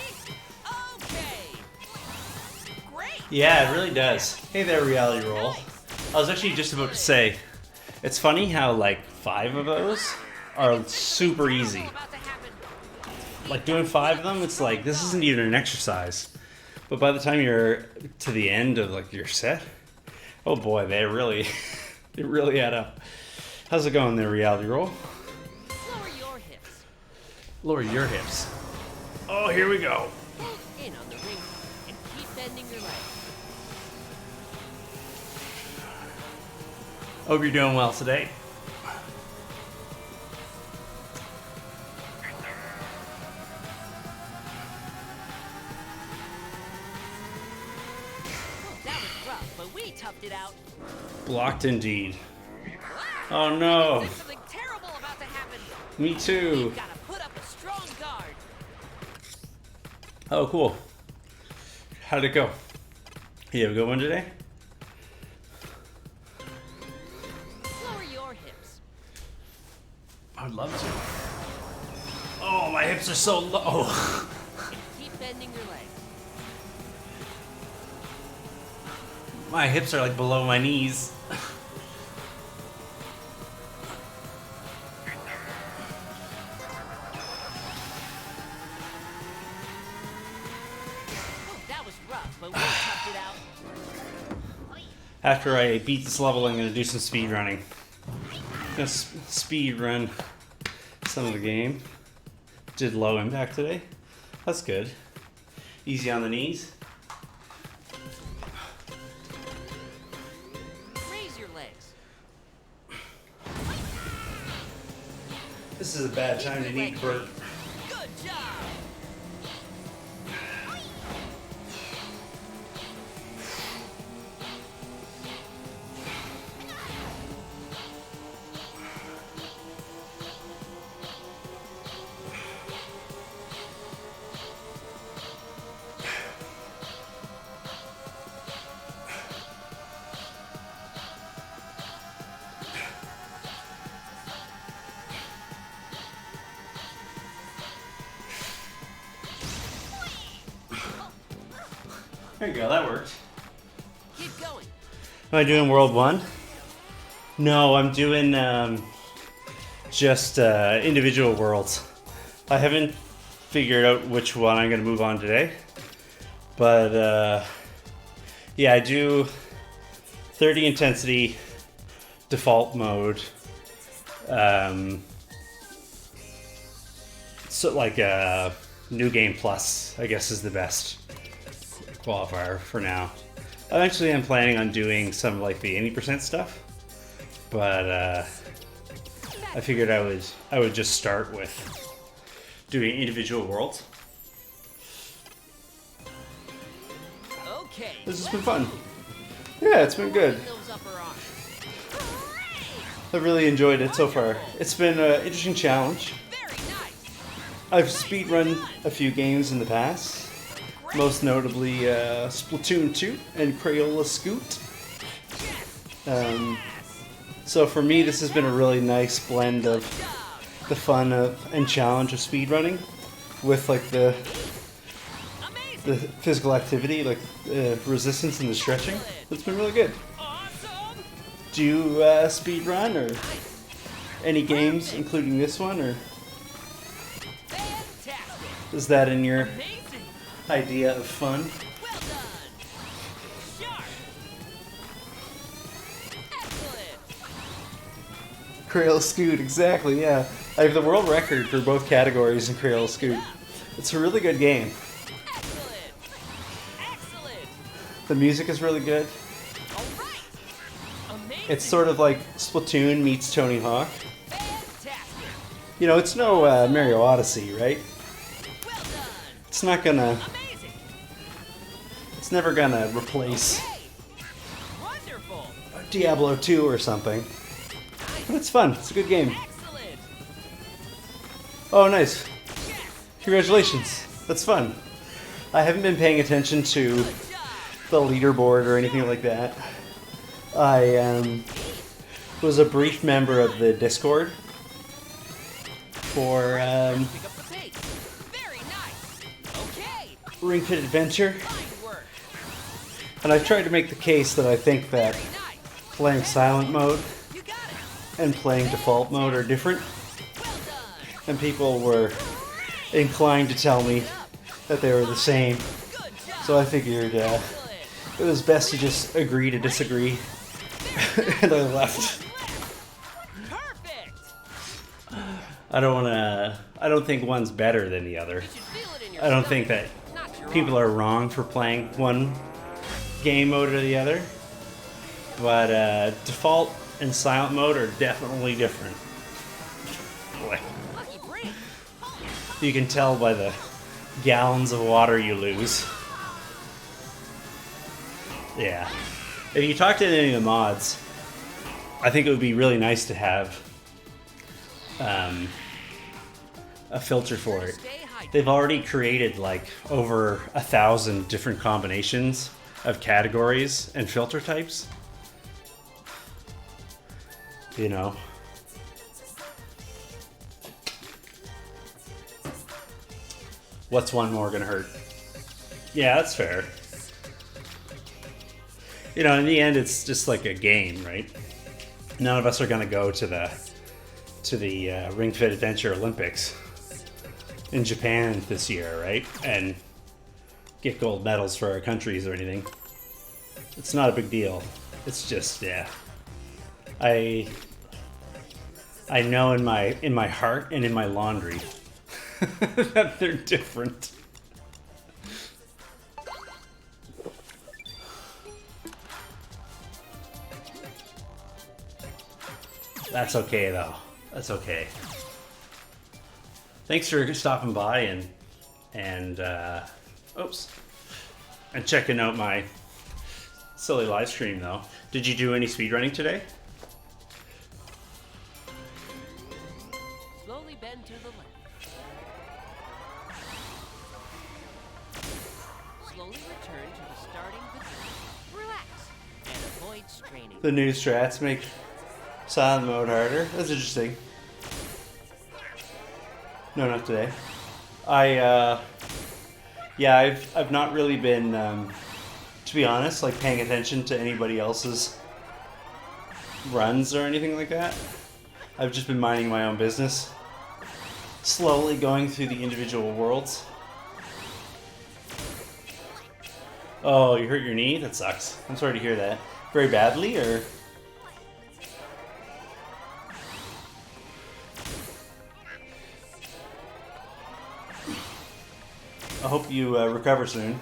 Okay. Great. Yeah, it really does. Hey there, Reality Roll. I was actually just about to say, it's funny how like 5 of those are super easy. About to happen. Like doing 5 of them, it's like this isn't even an exercise. But by the time you're to the end of like your set, oh boy, they really add up. How's it going there, Reality Roll? Lower your hips. Lower your hips. Oh, here we go. Hold in on the ring and keep bending your legs. Hope you're doing well today. That was rough, but we toughed it out. Blocked indeed. Oh no. There's something terrible about to happen. Me too. We've gotta put up a strong guard. Oh, cool. How'd it go? You have a good one today? Lower your hips. I would love to. Oh, my hips are so low. And keep bending your legs. My hips are like below my knees. That was rough, but we toughed it out. After I beat this level, I'm going to do some speed running. Gonna speed run some of the game. Did low impact today. That's good. Easy on the knees. Raise your legs. This is a bad time to need burp. Good job. There you go, that worked. Keep going. Am I doing World 1? No, I'm doing just individual worlds. I haven't figured out which one I'm going to move on today. But yeah, I do 30 intensity, default mode. So like New Game Plus, I guess, is the best qualifier for now. Eventually I'm planning on doing some like the 80% stuff, but I figured I would just start with doing individual worlds. Okay. This has been fun. Yeah, it's been good. Those upper arms. I've really enjoyed it so far. It's been an interesting challenge. Very nice. I've speedrun a few games in the past. Most notably Splatoon 2 and Crayola Scoot. So for me, this has been a really nice blend of the fun and challenge of speedrunning with like the physical activity, like resistance and the stretching. It's been really good. Awesome. Do you speedrun or any games, including this one, or Fantastic. is that in your Amazing. idea of fun? Well done. Sharp. Excellent. Crayola Scoot, exactly, yeah. I have the world record for both categories in Crayola Scoot. It's a really good game. Excellent. Excellent. The music is really good. All right. Amazing. It's sort of like Splatoon meets Tony Hawk. Fantastic. You know, it's no Mario Odyssey, right? Well done. It's not gonna, Amazing. it's never gonna replace Okay. Wonderful. Diablo 2 or something. But it's fun, it's a good game. Excellent. Oh, nice. Yes. Congratulations. That's fun. I haven't been paying attention to Good job. the leaderboard or anything like that. I was a brief member of the Discord for Pick up the pace. Very nice. Okay. Ring Fit Adventure, Fine work. and I've tried to make the case that I think that Very nice. playing silent mode You got it. and playing default mode are different, Well done. and people were inclined to tell me that they were the same. Good job. So I figured Excellent. it was best to just agree to disagree, and I left. Perfect. I don't think one's better than the other. You should feel it in your I don't stomach. think that Not your people are wrong for playing one game mode or the other. But default and silent mode are definitely different. Boy. Lucky break. You can tell by the gallons of water you lose. Yeah. If you talk to any of the mods, I think it would be really nice to have a filter for it. Stay hydrated. They've already created like over 1,000 different combinations of categories and filter types. You know. What's one more gonna hurt? Yeah, that's fair. You know, in the end, it's just like a game, right? None of us are gonna go to the Ring Fit Adventure Olympics in Japan this year, right? And get gold medals for our countries or anything. It's not a big deal. It's just, yeah. I know in my heart and in my laundry that they're different. That's okay though. That's okay. Thanks for stopping by and checking out my silly live stream though. Did you do any speedrunning today? Slowly bend to the left. Slowly return to the starting position. Relax and avoid straining. The new strats make silent mode harder. That's interesting. No, not today. I've not really been, to be honest, like paying attention to anybody else's runs or anything like that. I've just been minding my own business, slowly going through the individual worlds. Oh, you hurt your knee? That sucks. I'm sorry to hear that. Very badly, or? I hope you recover soon.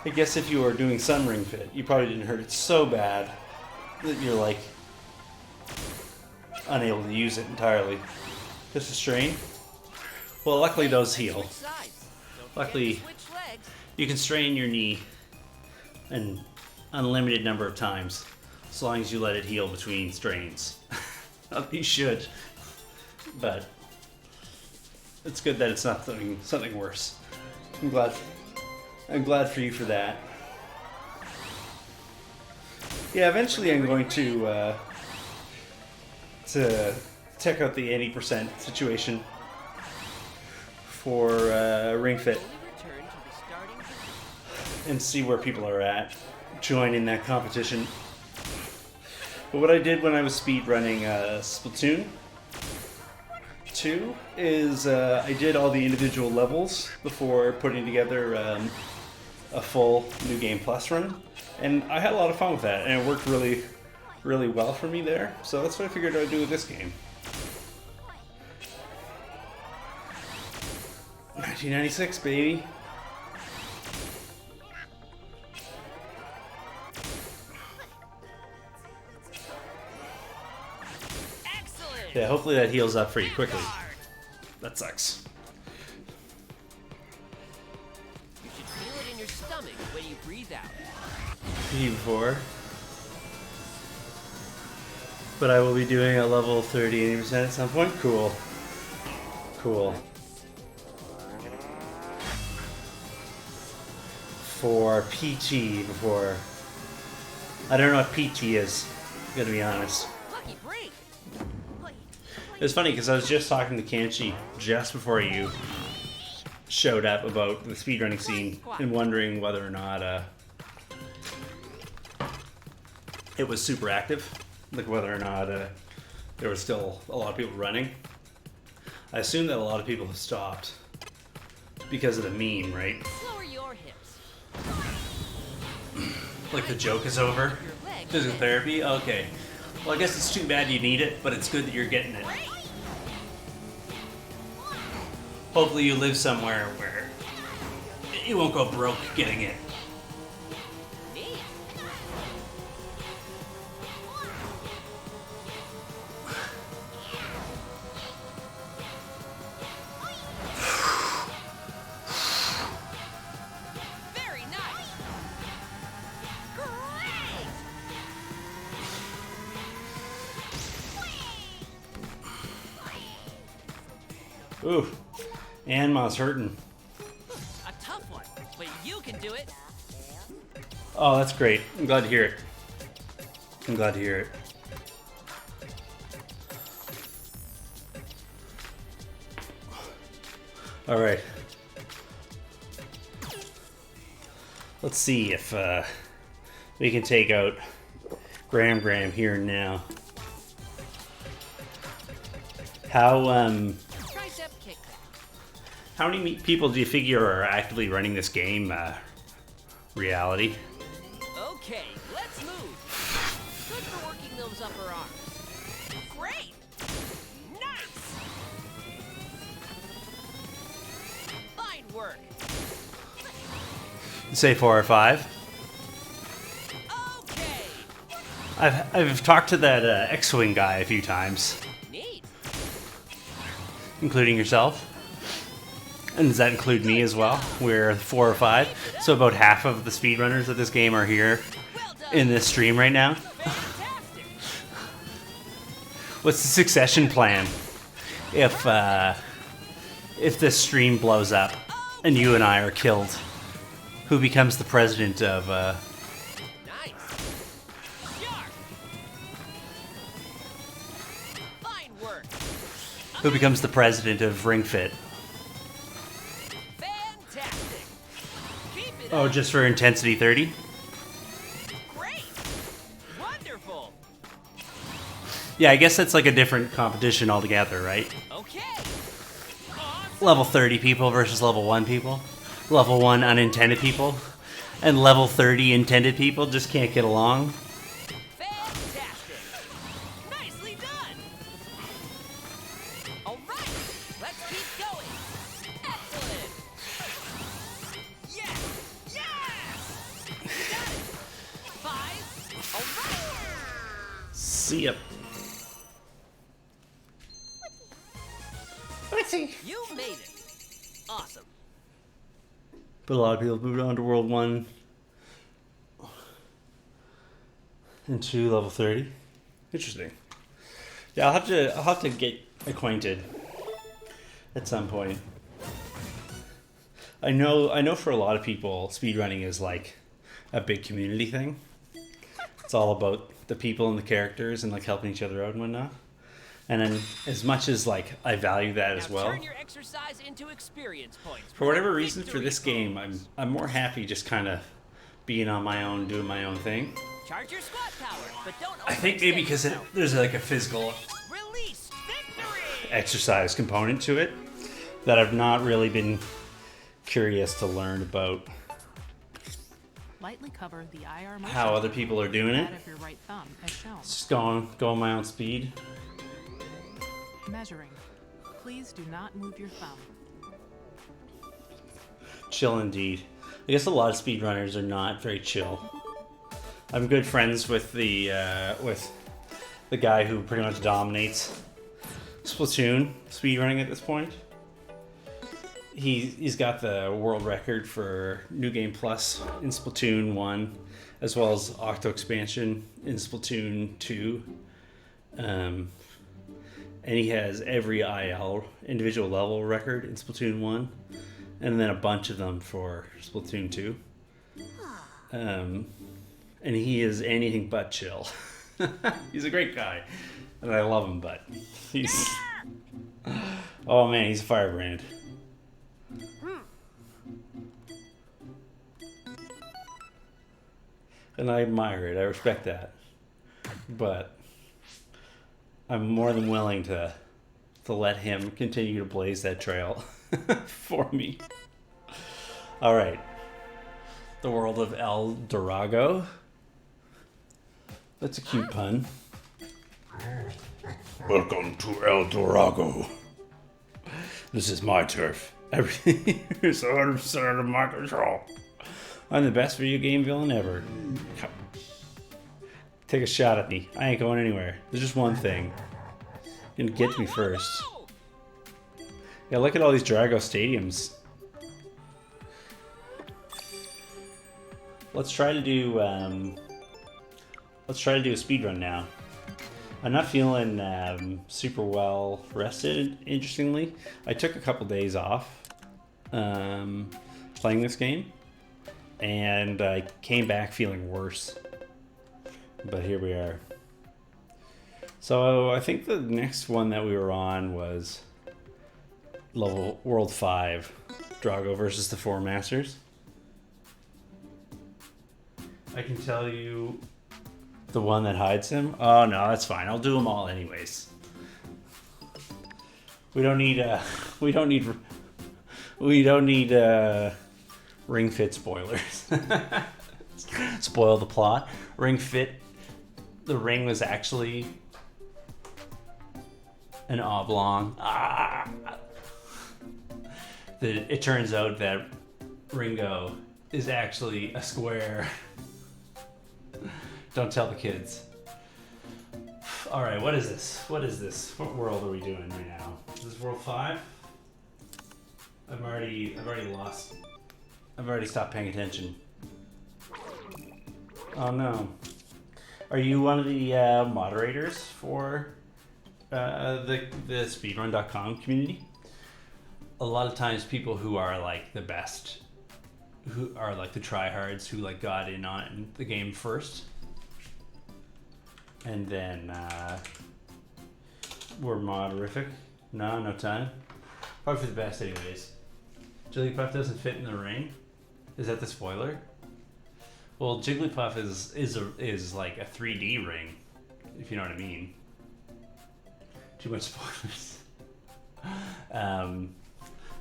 I guess if you were doing some Ring Fit, you probably didn't hurt it so bad that you're like unable to use it entirely. Just a strain? Well, luckily those heal. Switch sides. Don't forget Luckily, to switch legs. you can strain your knee an unlimited number of times, as long as you let it heal between strains. Not that you should, but it's good that it's not something worse. I'm glad for you for that. Yeah, eventually I'm going to check out the 80% situation for Ring Fit Slowly return to the starting position. and see where people are at. Join in that competition. But what I did when I was speedrunning Splatoon 2 is I did all the individual levels before putting together a full New Game Plus run, and I had a lot of fun with that, and it worked really, really well for me there. So that's what I figured I'd do with this game. 1996, baby. Excellent. Yeah, hopefully that heals up pretty quickly. That sucks. You should feel it in your stomach when you breathe out. Before. But I will be doing a level 30 80% at some point. Cool. Cool. For PT before. I don't know what PT is, gotta be honest. Lucky break. It's funny because I was just talking to Kanchi just before you showed up about the speedrunning scene and wondering whether or not it was super active, like whether or not there was still a lot of people running. I assume that a lot of people have stopped because of the meme, right? Lower your hips. Like the joke is over. Your legs. Physical therapy? Okay. Well, I guess it's too bad you need it, but it's good that you're getting it. Hopefully you live somewhere where you won't go broke getting it. Me. Ooh, Anma's hurting. A tough one, but you can do it. Oh, that's great. I'm glad to hear it. I'm glad to hear it. All right. Let's see if we can take out Graham here and now. How Tricep kick. how many people do you figure are actively running this game? Reality. Okay, let's move. Good for working those upper arms. Great. Nice. Fine work. Say 4 or 5. Okay. I've talked to that X-wing guy a few times, Neat. including yourself. And does that include me as well? We're 4 or 5, so about half of the speedrunners of this game are here Well done. in this stream right now. Fantastic. What's the succession plan if this stream blows up and you and I are killed? Who becomes the president of? Nice. Sharp. Fine work. Who becomes the president of Ring Fit? Fantastic. Keep it Oh, up. just for intensity 30. Great. Wonderful. Yeah, I guess that's like a different competition altogether, right? Okay. Awesome. Level 30 people versus level 1 people. Level 1 unintended people. And level 30 intended people just can't get along. Fantastic. Nicely done. All right. Let's keep going. Excellent. Yes. Yes. Got it. 5. All right. See ya. You made it. Awesome. But a lot of people moved on to World 1 and 2, level 30. Interesting. Yeah, I'll have to get acquainted at some point. I know for a lot of people, speedrunning is like a big community thing. It's all about the people and the characters and like helping each other out and whatnot. And then as much as like I value that as Now well, turn your exercise into experience points. for whatever reason for Victory this game, pose. I'm more happy just kind of being on my own, doing my own thing. Charge your squat power, but don't I think maybe because there's like a physical Release victory. exercise component to it that I've not really been curious to learn about Lightly cover the IR motion how other people are doing it. that of your right thumb as shown. Just going my own speed. Measuring. Please do not move your thumb. Chill indeed. I guess a lot of speedrunners are not very chill. I'm good friends with the guy who pretty much dominates Splatoon speedrunning at this point. He's got the world record for New Game Plus in Splatoon 1, as well as Octo Expansion in Splatoon 2. And he has every IL individual level record in Splatoon 1, and then a bunch of them for Splatoon 2. And he is anything but chill. He's a great guy, and I love him, but he's... Oh man, he's a firebrand. And I admire it, I respect that. But I'm more than willing to let him continue to blaze that trail for me. All right. The world of El Dorado. That's a cute pun. Welcome to El Dorado. This is my turf. Everything is 100% under my control. I'm the best video game villain ever. Take a shot at me. I ain't going anywhere. There's just one thing. You're gonna get to me first. Yeah, look at all these Drago stadiums. Let's try to do a speedrun now. I'm not feeling super well rested, interestingly. I took a couple days off playing this game, and I came back feeling worse. But here we are. So I think the next one that we were on was level World 5, Drago versus the Four Masters. I can tell you the one that hides him. Oh no, that's fine. I'll do them all anyways. We don't need Ring Fit spoilers. Spoil the plot. Ring Fit. The ring was actually an oblong. It turns out that Ringo is actually a square. Don't tell the kids. All right, what is this? What is this? What world are we doing right now? Is this World 5? I've already lost. I've already stopped paying attention. Oh no. Are you one of the moderators for the speedrun.com community? A lot of times people who are like the best, who are like the tryhards, who like got in on the game first, and then were moderific. No time. Probably for the best anyways. Jigglypuff doesn't fit in the ring. Is that the spoiler? Well, Jigglypuff is like a 3D ring, if you know what I mean. Too much spoilers.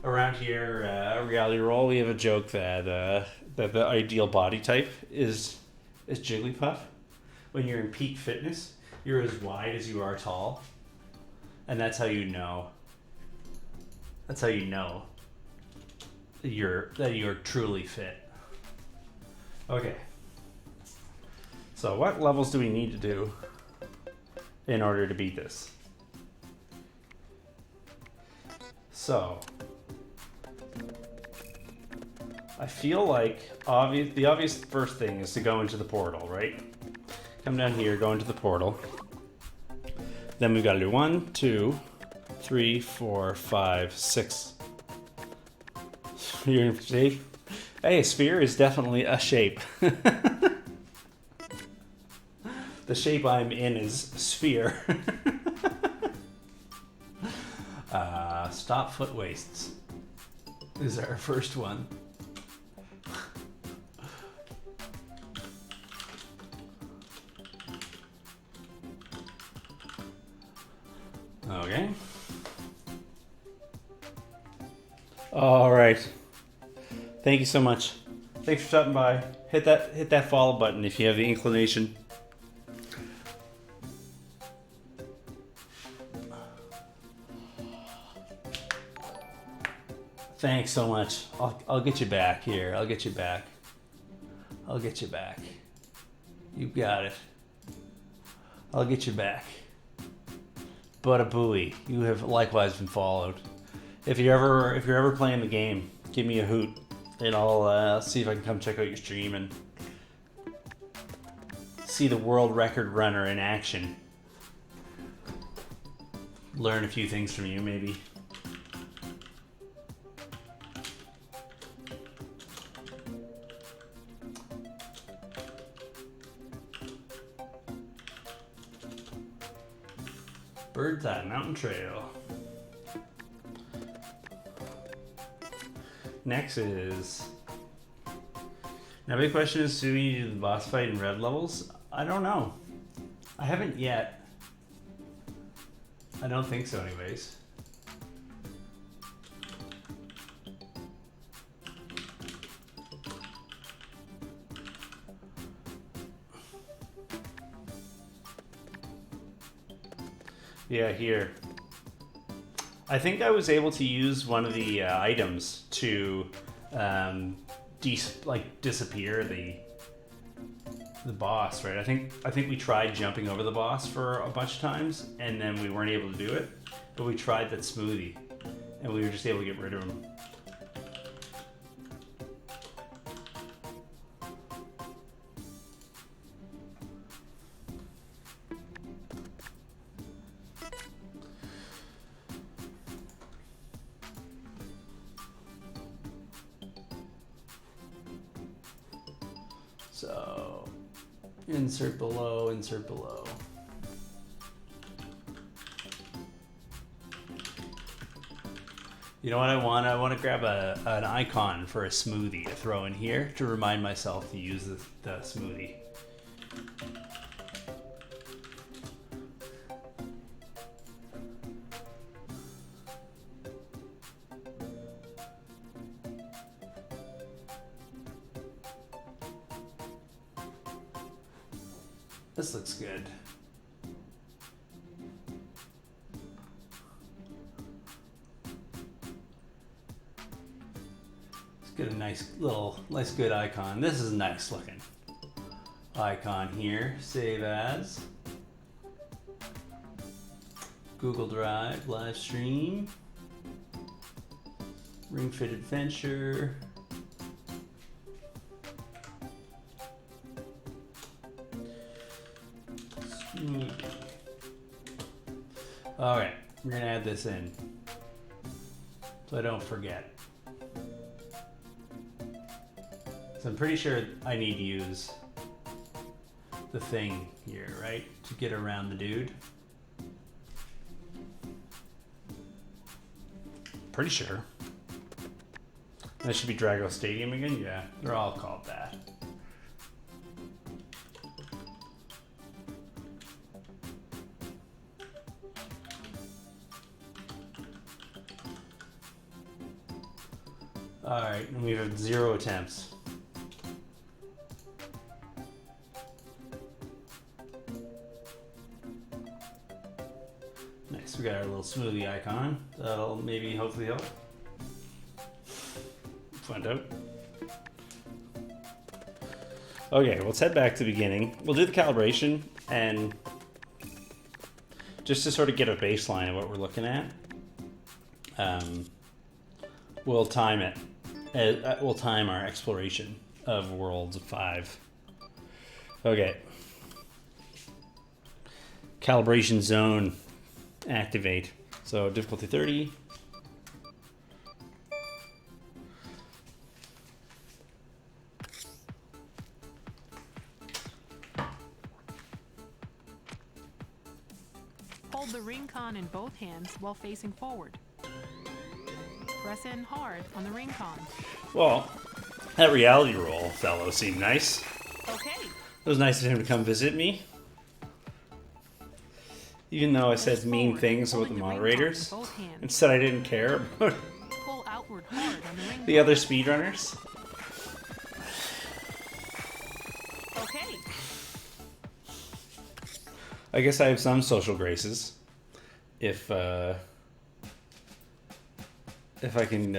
Around here, Reality Roll, we have a joke that that the ideal body type is Jigglypuff. When you're in peak fitness, you're as wide as you are tall, and that's how you know. That's how you know that you're truly fit. Okay. So what levels do we need to do in order to beat this? So I feel like the obvious first thing is to go into the portal, right? Come down here, go into the portal. Then we've got to do 1, 2, 3, 4, 5, 6. You're in shape? Hey, a sphere is definitely a shape. The shape I'm in is sphere. Stop foot wastes is our first one. Okay. All right. Thank you so much. Thanks for stopping by. Hit that follow button if you have the inclination. Thanks so much. I'll get you back here. I'll get you back. I'll get you back. You got it. I'll get you back. Bada booey. You have likewise been followed. If you're ever playing the game, give me a hoot, and I'll see if I can come check out your stream and see the world record runner in action. Learn a few things from you, maybe. Bird's Eye Mountain Trail. Next is... Now big question is, do we do the boss fight in red levels? I don't know. I haven't yet. I don't think so anyways. Yeah, here. I think I was able to use one of the items to disappear the boss, right? I think we tried jumping over the boss for a bunch of times, and then we weren't able to do it. But we tried that smoothie, and we were just able to get rid of him. So insert below, insert below. You know what I want? I want to grab an icon for a smoothie to throw in here to remind myself to use the smoothie. This looks good. Let's get a nice good icon. This is nice looking. Icon here, save as. Google Drive, live stream. Ring Fit Adventure. Alright, we're gonna add this in so I don't forget. So I'm pretty sure I need to use the thing here, right? To get around the dude. Pretty sure. That should be Drago Stadium again? Yeah, they're all called that. Alright, and we have 0 attempts. Nice, we got our little smoothie icon. That'll maybe hopefully help. Find out. Okay, let's head back to the beginning. We'll do the calibration and just to sort of get a baseline of what we're looking at. We'll time it. We'll time our exploration of Worlds 5. Okay. Calibration zone activate. So difficulty 30. Hold the ring con in both hands while facing forward. Press in hard on the ring con. Well, that reality roll fellow seemed nice. Okay. It was nice of him to come visit me. Even though I said mean things with the moderators. And said I didn't care about Pull outward hard on the ring the other speedrunners. Okay. I guess I have some social graces. If I can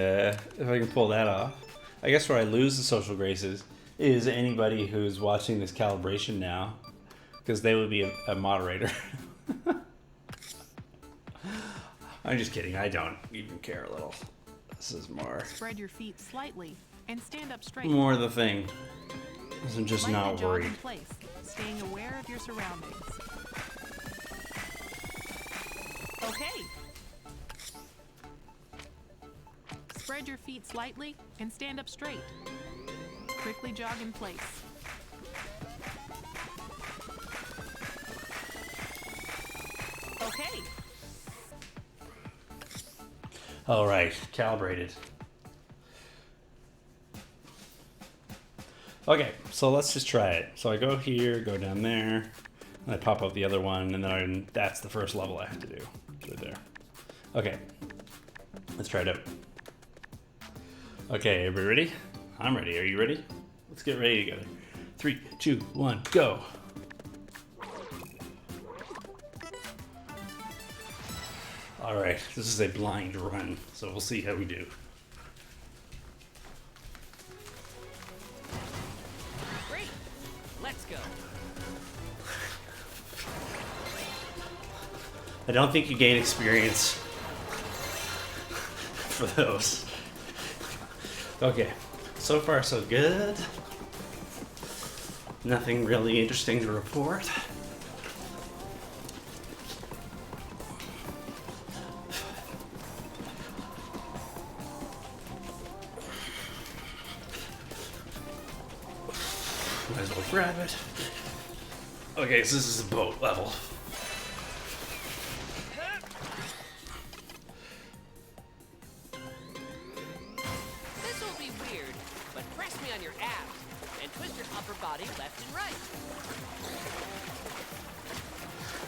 pull that off. I guess where I lose the social graces is anybody who's watching this calibration now, because they would be a moderator. I'm just kidding. I don't even care a little. This is more. Spread your feet slightly and stand up straight. More the thing. 'Cause I'm just Lightly not jog worried. in place, staying aware of your surroundings. Okay. Spread your feet slightly and stand up straight. Quickly jog in place. Okay. All right, calibrated. Okay, so let's just try it. So I go here, go down there, and I pop up the other one, and then that's the first level I have to do. Right there. Okay, let's try it out. Okay, everybody ready? I'm ready. Are you ready? Let's get ready together. 3, 2, 1, go. All right, this is a blind run, so we'll see how we do. Great. Let's go. I don't think you gain experience for those. Okay, so far so good. Nothing really interesting to report. Might as well grab it. Okay, so this is a boat level. This will be weird, but press me on your abs and twist your upper body left and right.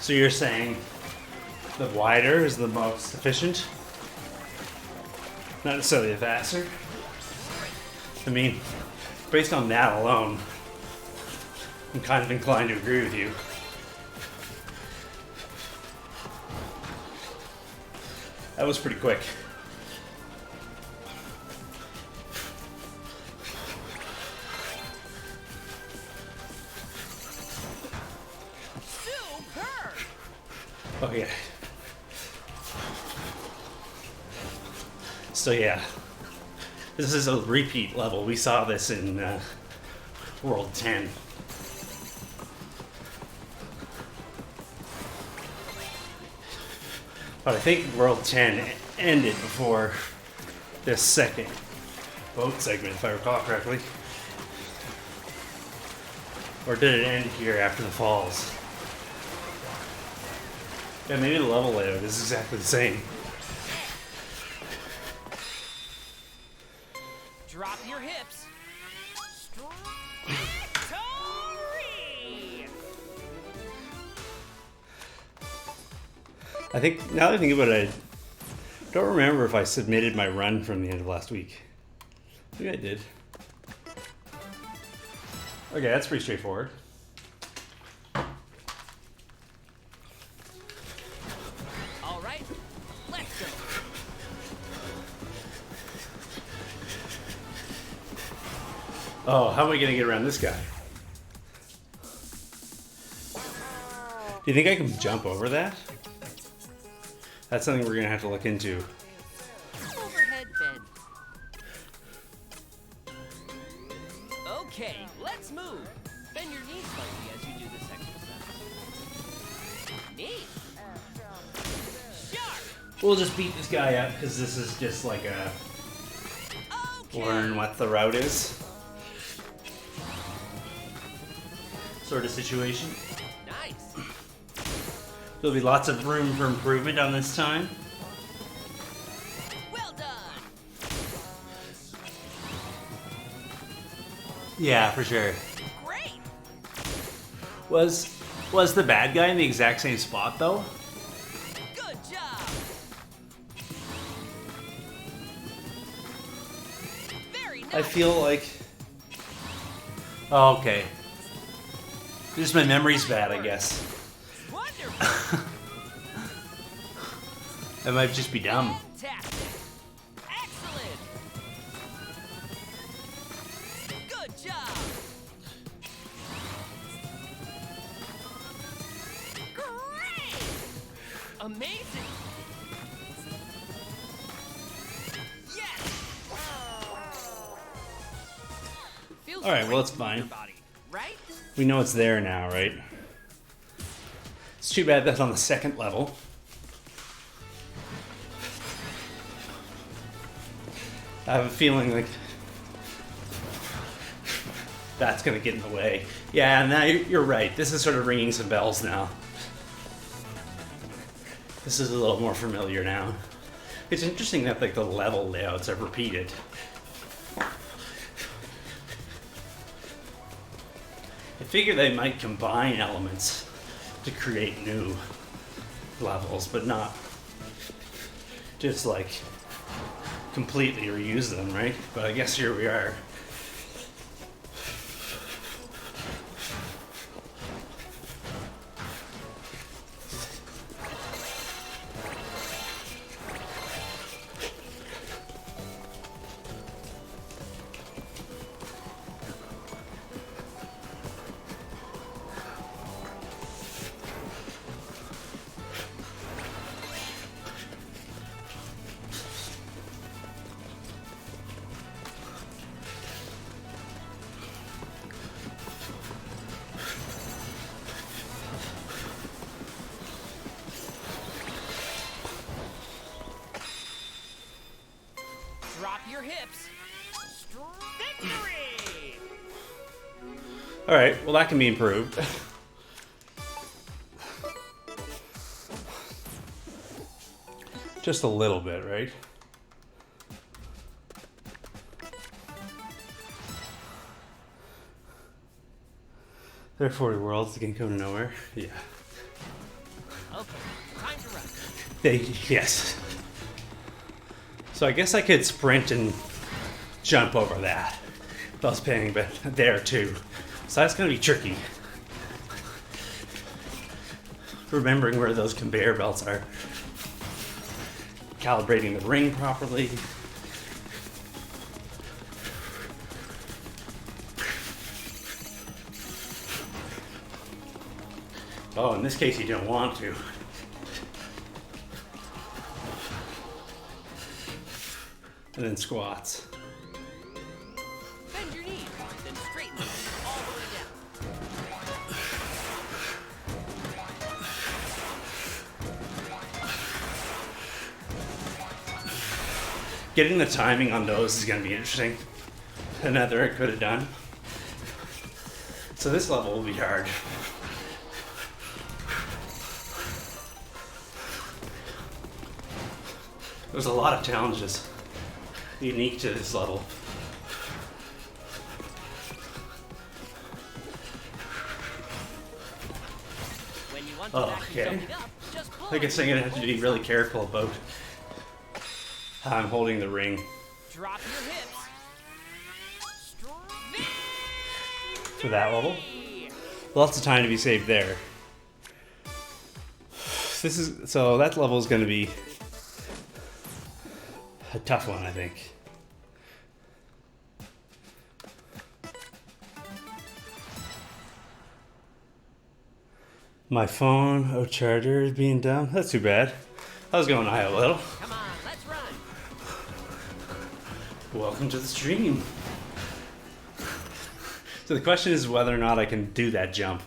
So you're saying the wider is the most efficient? Not necessarily the faster? I mean, based on that alone, I'm kind of inclined to agree with you. That was pretty quick. Superb! Okay. So yeah, this is a repeat level. We saw this in World 10. But I think World 10 ended before this second boat segment, if I recall correctly. Or did it end here after the falls? Yeah, maybe the level layout is exactly the same. Drop your hips. I think, now that I think about it, I don't remember if I submitted my run from the end of last week. I think I did. Okay, that's pretty straightforward. All right, let's go. Oh, how am I going to get around this guy? Do you think I can jump over that? That's something we're going to have to look into. Overhead bend. Okay, let's move. Bend your knees slightly as you do this exercise. Neat. Sharp. We'll just beat this guy up because this is just like a Okay. learn what the route is sort of situation. Nice. There'll be lots of room for improvement on this time. Well done. Yeah, for sure. Great. Was the bad guy in the exact same spot though? Good job. Very nice. I feel like. Oh, okay. Just my memory's bad, I guess. Wonderful. I might just be dumb. Fantastic. Excellent. Good job. Great. Amazing. Yes. Feels All right, well, great it's to move your fine. body, right? We know it's there now, right? It's too bad that's on the second level. I have a feeling like that's gonna get in the way. Yeah, now you're right. This is sort of ringing some bells now. This is a little more familiar now. It's interesting that like the level layouts are repeated. I figure they might combine elements to create new levels, but not just like completely reuse them, right? But I guess here we are. Drop your hips. Victory! All right, well that can be improved. Just a little bit, right? There are 40 worlds, the game come to nowhere. Yeah. Okay, time to run. Yes. So I guess I could sprint and jump over that. If I was paying, but there too. So that's gonna be tricky. Remembering where those conveyor belts are. Calibrating the ring properly. Oh, in this case you don't want to. And then squats. Bend your knees, then straighten them all the way down. Getting the timing on those is going to be interesting. Another I could have done. So this level will be hard. There's a lot of challenges unique to this level. When you want to Oh, actually okay. jump it up, just pull I guess I'm going to have to be really careful about how I'm holding the ring Drop your hips. for that level. Lots of time to be saved there. So that level is going to be a tough one, I think. My phone, charger is being down. That's too bad. I was going high a little. Come on, let's run. Welcome to the stream. So the question is whether or not I can do that jump.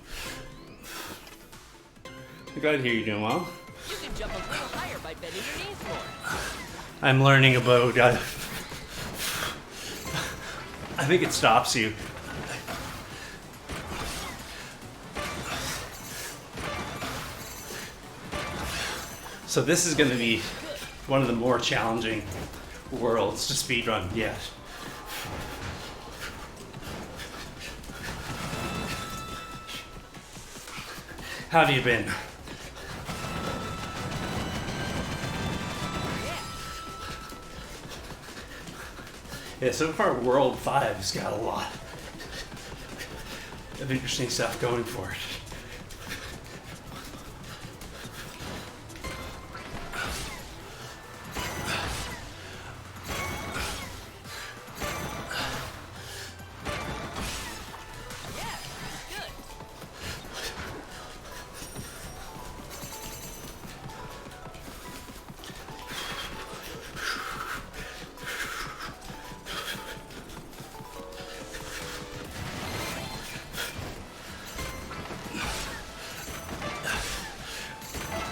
I'm glad to hear you're doing well. You can jump a little higher by bending your knees more. I'm learning about. I think it stops you. So this is going to be one of the more challenging worlds to speedrun yet. How have you been? Yeah, so far World 5 has got a lot of interesting stuff going for it.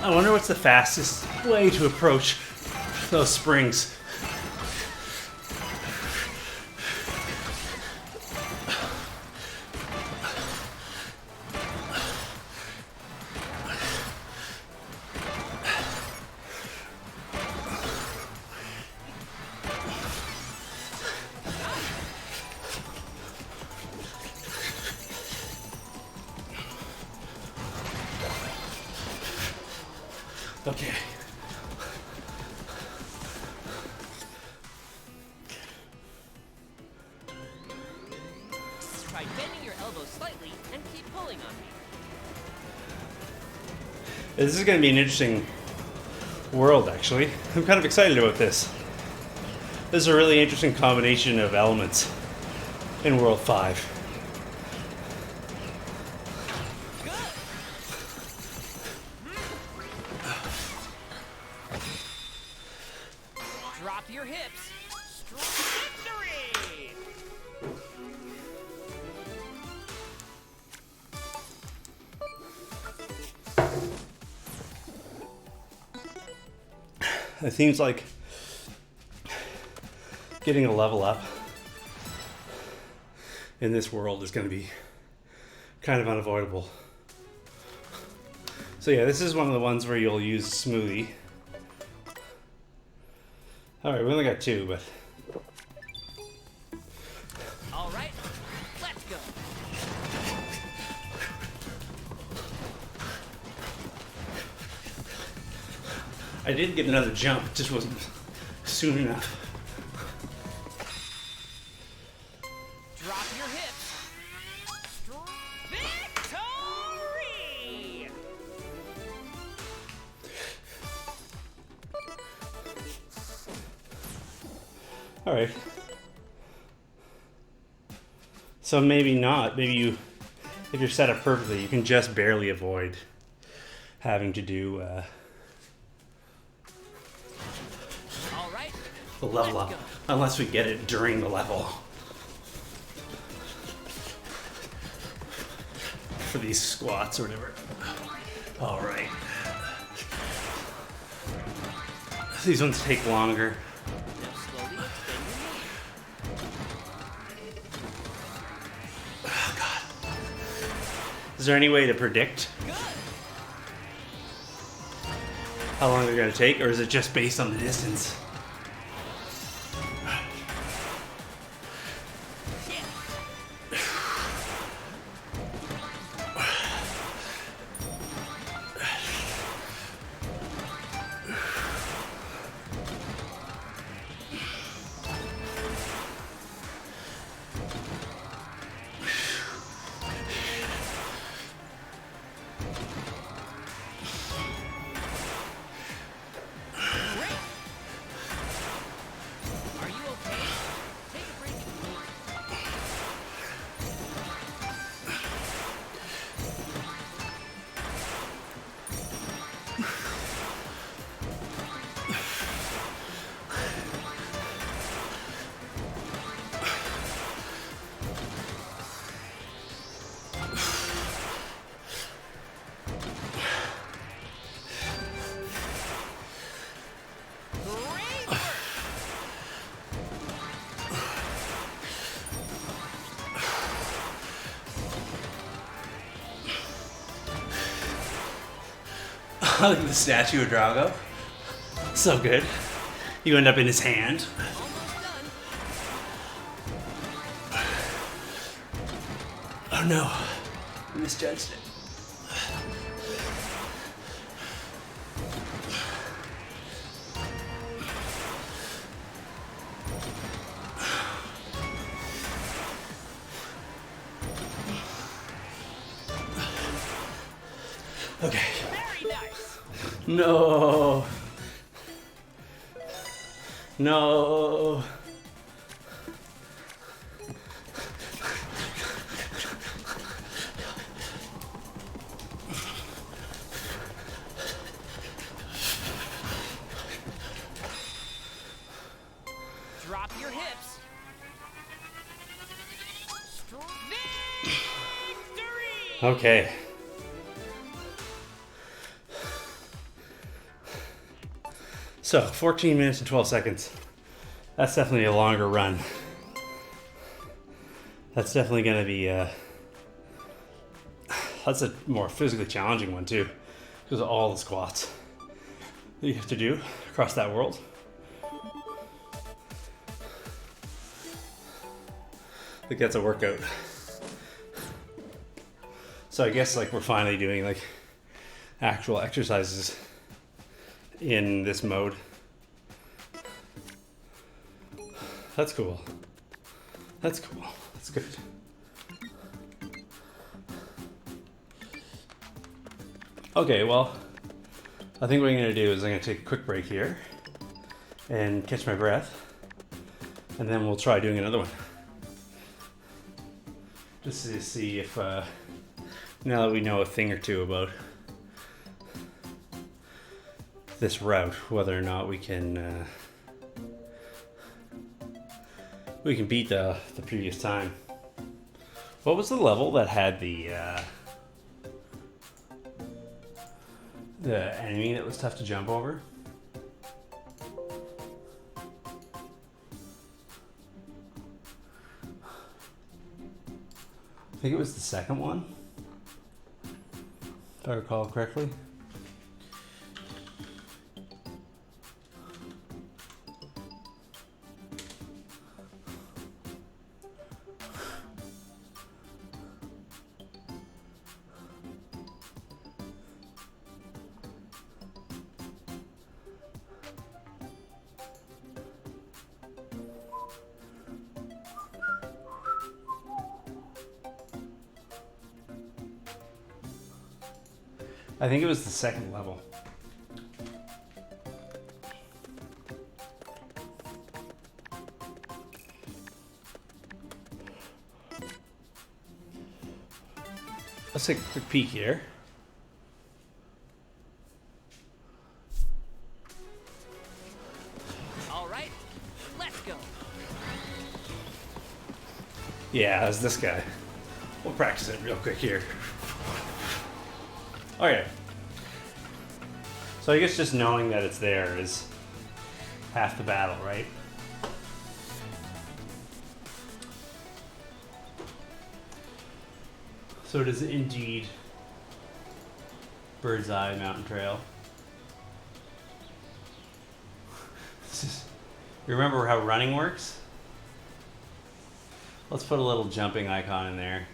I wonder what's the fastest way to approach those springs. Okay. Try bending your elbows slightly and keep pulling on me. This is going to be an interesting world, actually. I'm kind of excited about this. This is a really interesting combination of elements in World 5. Drop your hips. Victory! It seems like getting a level up in this world is going to be kind of unavoidable. So yeah, this is one of the ones where you'll use smoothie. Alright, we only got 2, but... All right, let's go. I did get another jump, it just wasn't soon enough. Drop your hips. Victory! Alright. So maybe not. Maybe you, if you're set up perfectly, you can just barely avoid having to do All right, the level let's up. go. Unless we get it during the level. For these squats or whatever. Alright. These ones take longer. Now slowly extend your knee. Is there any way to predict Good. how long they're going to take, or is it just based on the distance? Yeah. Great. Are you okay? Take a break and move. Great work. Look at the statue of Drago. So good. You end up in his hand. Almost done. Oh no. I misjudged it. Okay. Very nice. No. No. Drop your hips. Victory! Okay. So, 14 minutes and 12 seconds. That's definitely a longer run. That's definitely going to be, that's a more physically challenging one too. Because of all the squats that you have to do across that world. I think that's a workout. So I guess like we're finally doing like actual exercises in this mode. That's cool. That's cool. That's good. Okay, well, I think what I'm gonna do is I'm gonna take a quick break here and catch my breath, and then we'll try doing another one. Just to see if, now that we know a thing or two about this route, whether or not we can beat the previous time. What was the level that had the enemy that was tough to jump over? I think it was the second one. If I recall correctly. I think it was the second level. Let's take a quick peek here. All right, let's go. Yeah, it's this guy. We'll practice it real quick here. Okay. So I guess just knowing that it's there is half the battle, right? So it is indeed Bird's Eye Mountain Trail. You remember how running works? Let's put a little jumping icon in there.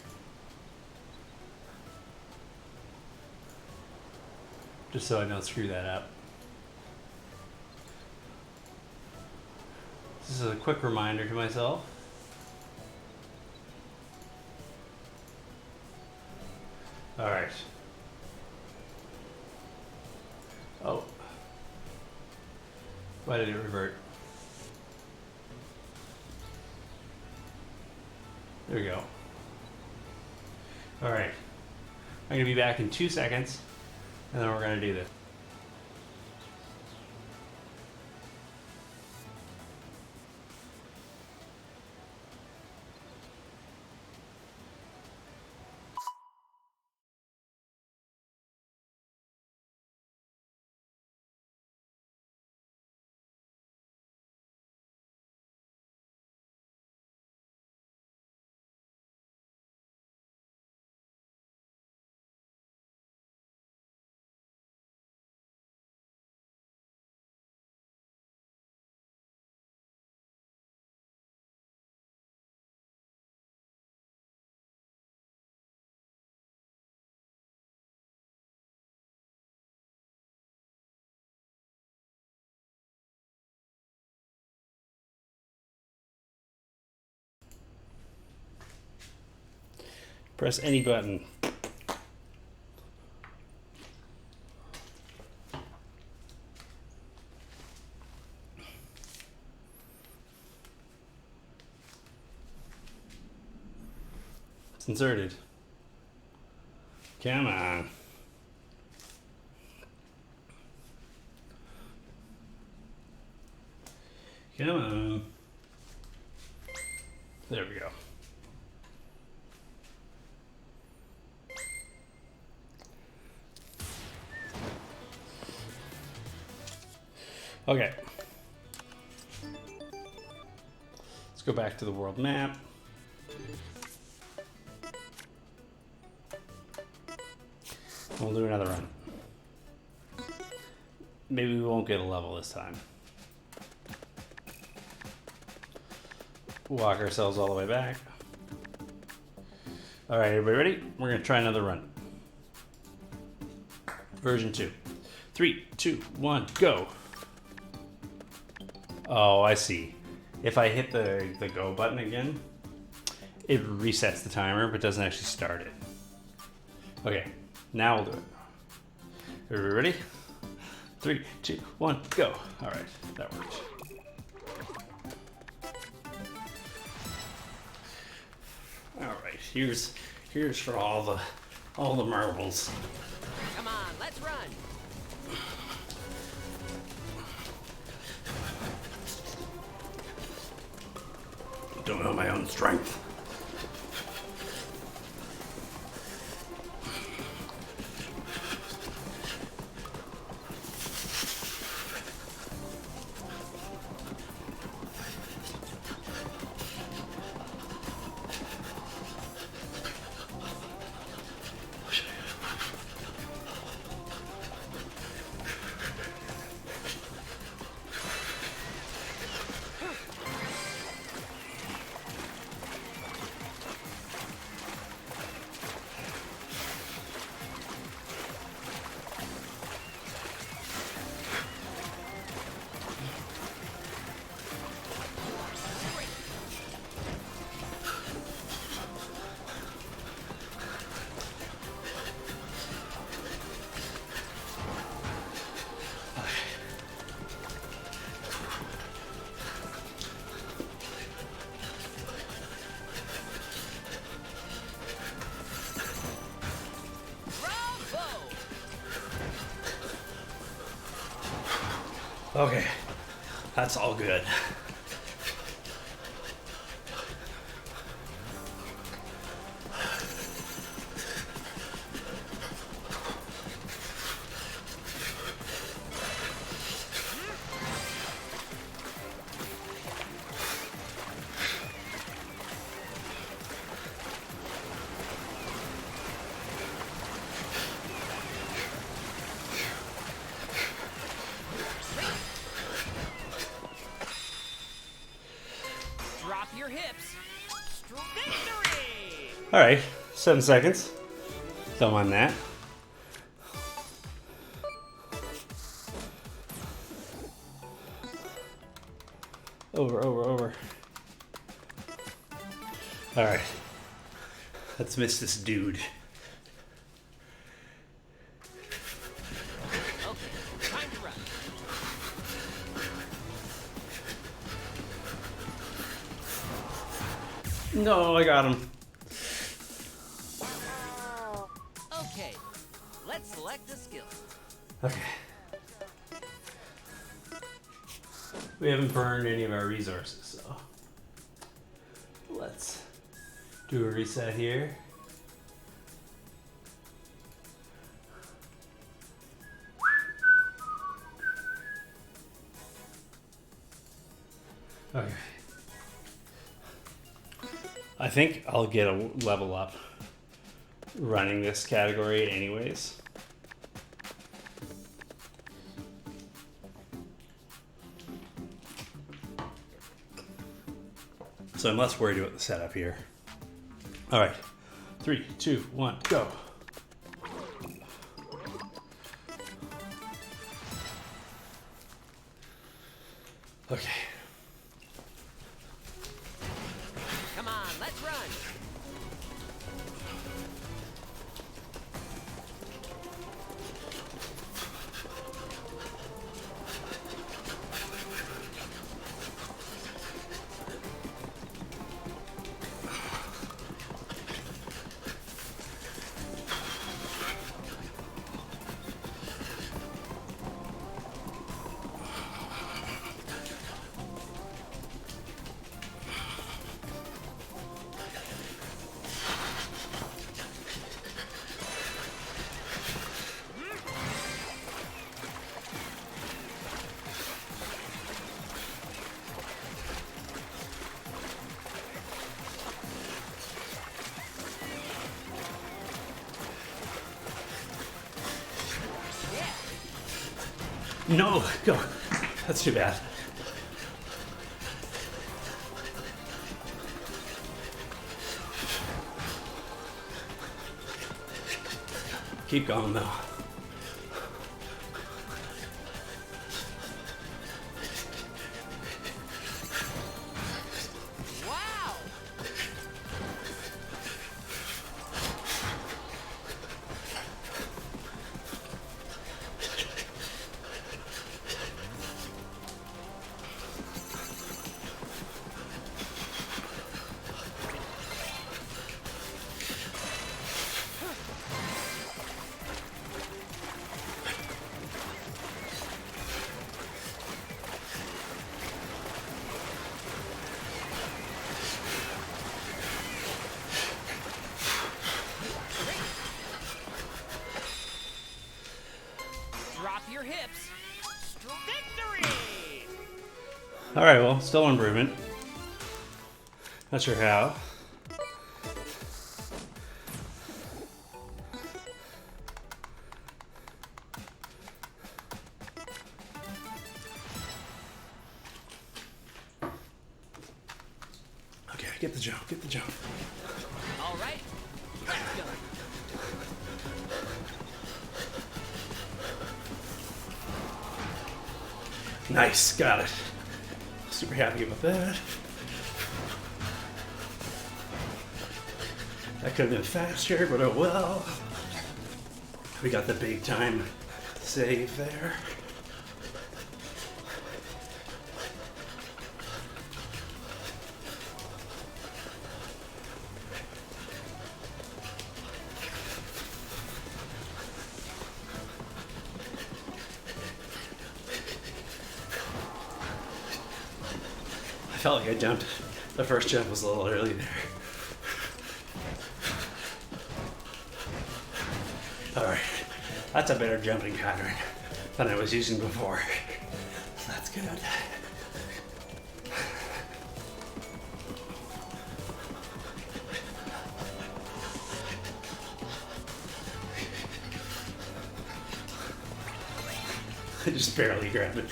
Just so I don't screw that up. This is a quick reminder to myself. All right. Oh. Why did it revert? There we go. All right. I'm gonna be back in 2 seconds, and then we're gonna do this. Press any button. It's inserted. Come on. Come on. There we go. Okay. Let's go back to the world map. We'll do another run. Maybe we won't get a level this time. Walk ourselves all the way back. All right, everybody ready? We're gonna try another run. Version 2. 3, 2, 1, go. Oh, I see. If I hit the go button again, it resets the timer, but doesn't actually start it. Okay, now we'll do it. Everybody ready? 3, 2, 1, go. All right, that worked. All right, here's for all the marbles. Come on, let's run. Don't know my own strength. Okay, that's all good. Drop your hips. Victory! All right, 7 seconds. Don't mind that. Over. All right, let's miss this dude. Okay, time to run. No, I got him. Okay, let's select the skill. Okay. We haven't burned any of our resources, so let's do a reset here. Okay. I think I'll get a level up running this category anyways. So I'm less worried about the setup here. All right, 3, 2, 1, go. Okay. Come on, let's run. No, go. That's too bad. Keep going though. Wow! Drop your hips. Victory! All right, well, still improvement. Not sure how. Okay, get the jump, get the jump. All right, let's go. Nice, got it. Super happy about that. That could have been faster, but oh well. We got the big time save there. felt like I jumped. The first jump was a little early there. Alright, that's a better jumping pattern than I was using before. That's good. I just barely grabbed it.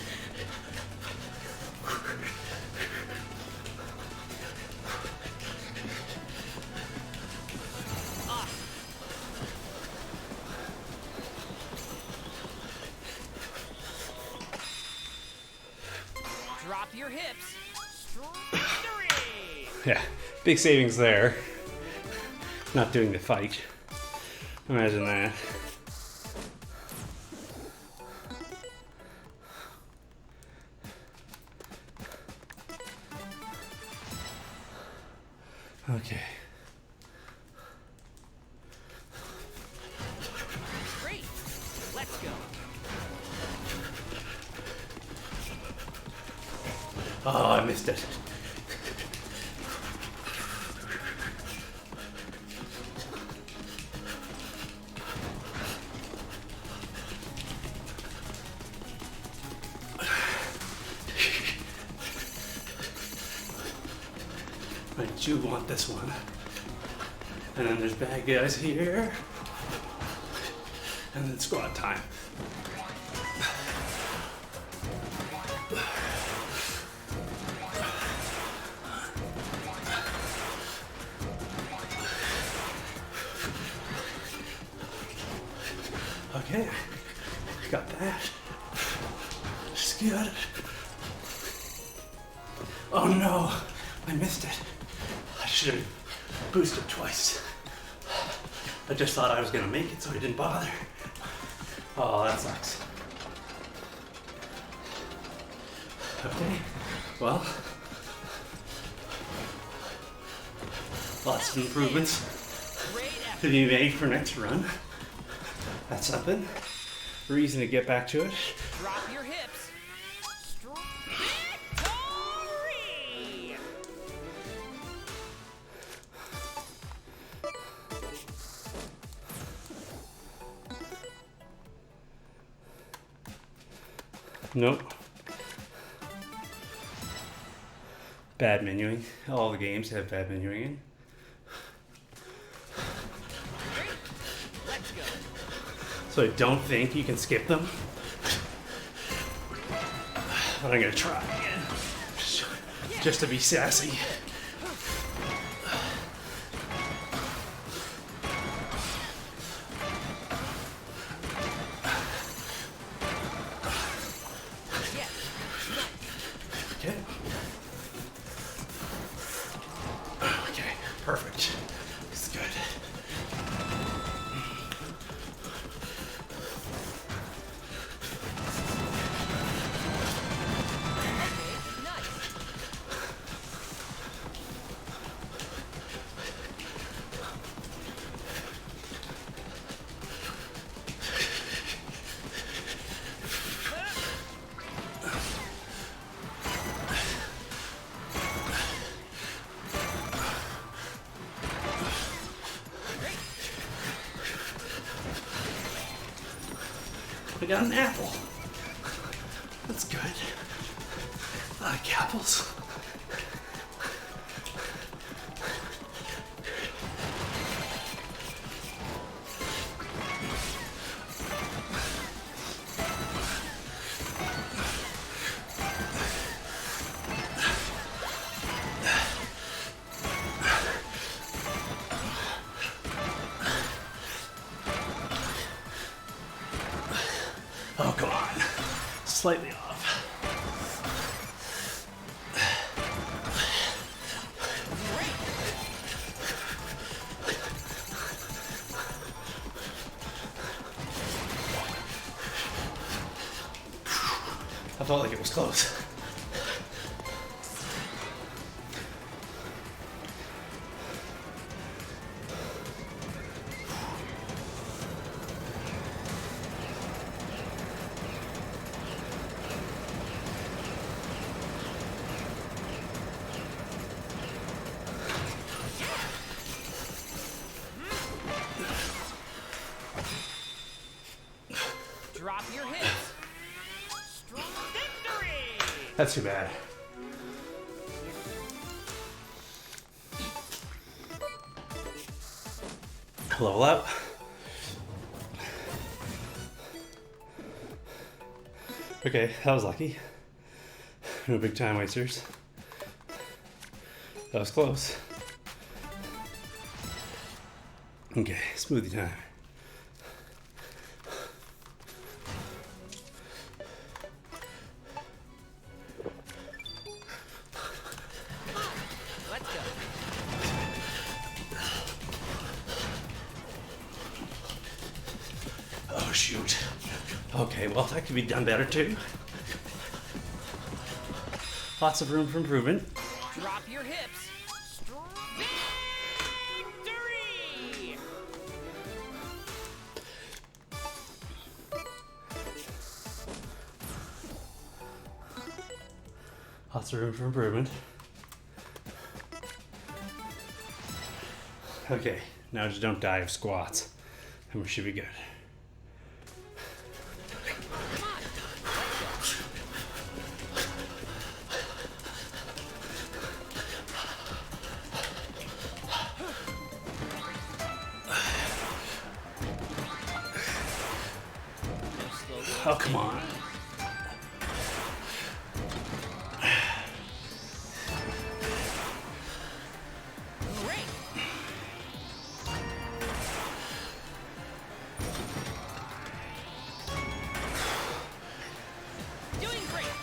Drop your hips. Straight. Yeah, big savings there. Not doing the fight. Imagine that. Okay. Great. Let's go. Oh, I missed it. I do want this one. And then there's bad guys here. And then squad time. Okay, got that. Just good. Oh no, I missed it. I should have boosted twice. I just thought I was gonna make it, so I didn't bother. Oh, that sucks. Okay, well, lots of improvements Great effort. to be made for next run. That's something. Reason to get back to it. Drop your hips. Victory! Nope. Bad menuing. All the games have bad menuing. Great. Let's go. So I don't think you can skip them. But I'm gonna try again. Just to be sassy. Yes. Okay. Okay, perfect. It's good. Nice. I got an apple. That's good. I like apples. Oh, come on. Slightly off. I felt like it was close. That's too bad. Level up. Okay, that was lucky. No big time wasters. That was close. Okay, smoothie time. Let's go. Oh shoot. Okay, well that could be done better too. Lots of room for improvement. Drop your hips. Victory! Lots of room for improvement. Okay, now just don't die of squats, and we should be good. Come on. Let's go. Oh, come on. Great. Doing great.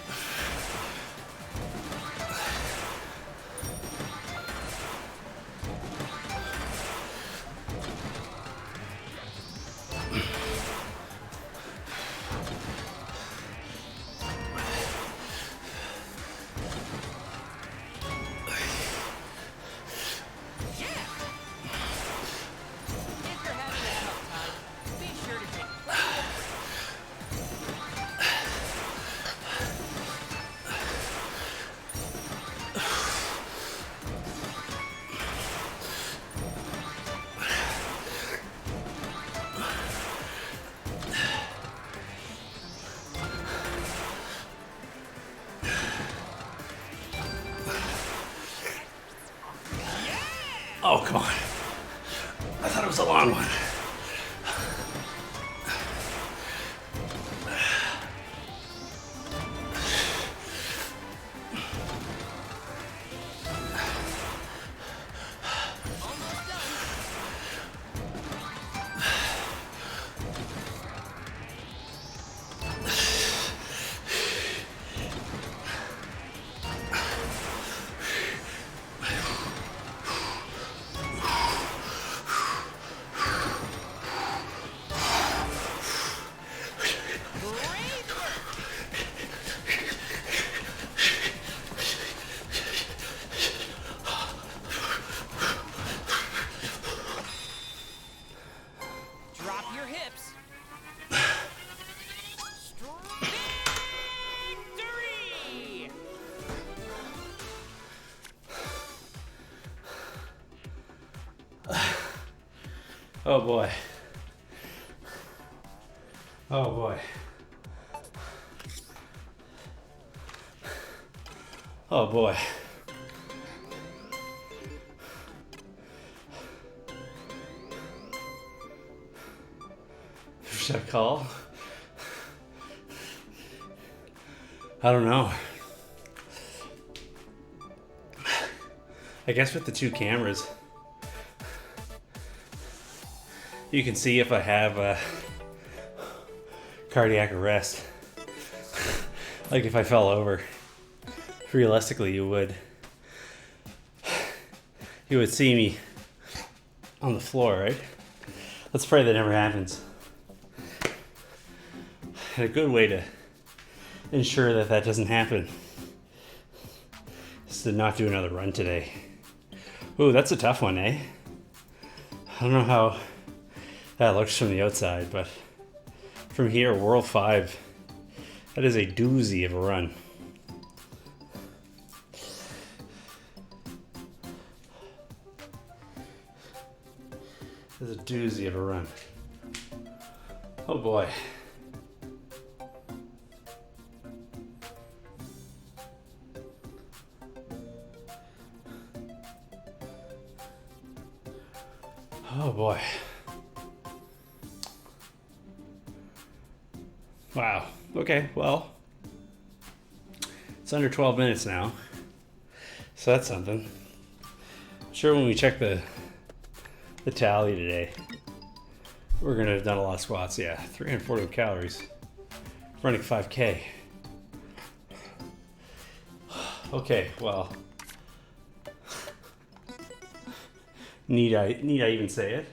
Yeah. If you're having a tough time, be sure to take plenty of breaks. Oh, come on. I thought it was a long one. Almost done. Great work. Drop your hips. Victory! Oh boy. Oh boy. Oh boy. Should I call? I don't know. I guess with the two cameras, you can see if I have a cardiac arrest. Like if I fell over. Realistically, you would see me on the floor, right? Let's pray that never happens. And a good way to ensure that that doesn't happen is to not do another run today. Ooh, that's a tough one, eh? I don't know how that looks from the outside, but from here, World 5, that is a doozy of a run. That's a doozy of a run. Oh boy. Oh boy. Wow. Okay, well, it's under 12 minutes now. So that's something. I'm sure when we check the tally today, we're gonna have done a lot of squats. Yeah, 340 calories. Running 5K. Okay, well. Need I even say it?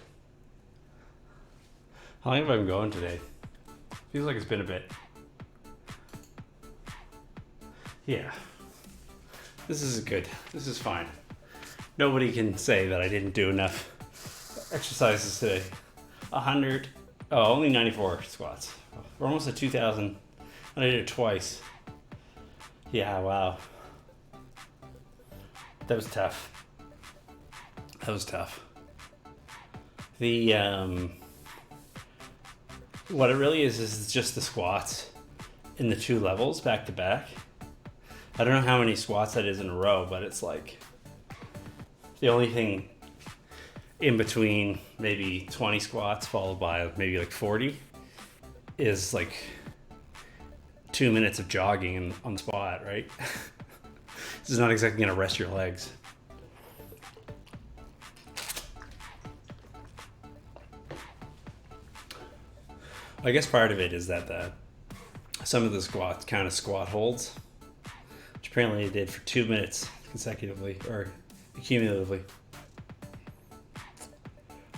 How long have I been going today? Feels like it's been a bit. Yeah. This is good. This is fine. Nobody can say that I didn't do enough exercises today. 100. Oh, only 94 squats. We're almost at 2,000. And I did it twice. Yeah, wow. That was tough. That was tough. The what it really is just the squats in the 2 levels back to back. I don't know how many squats that is in a row, but it's like the only thing in between maybe 20 squats followed by maybe like 40 is like 2 minutes of jogging on the spot, right? This is not exactly gonna rest your legs. I guess part of it is that some of the squats count as squat holds, which apparently I did for 2 minutes consecutively or accumulatively.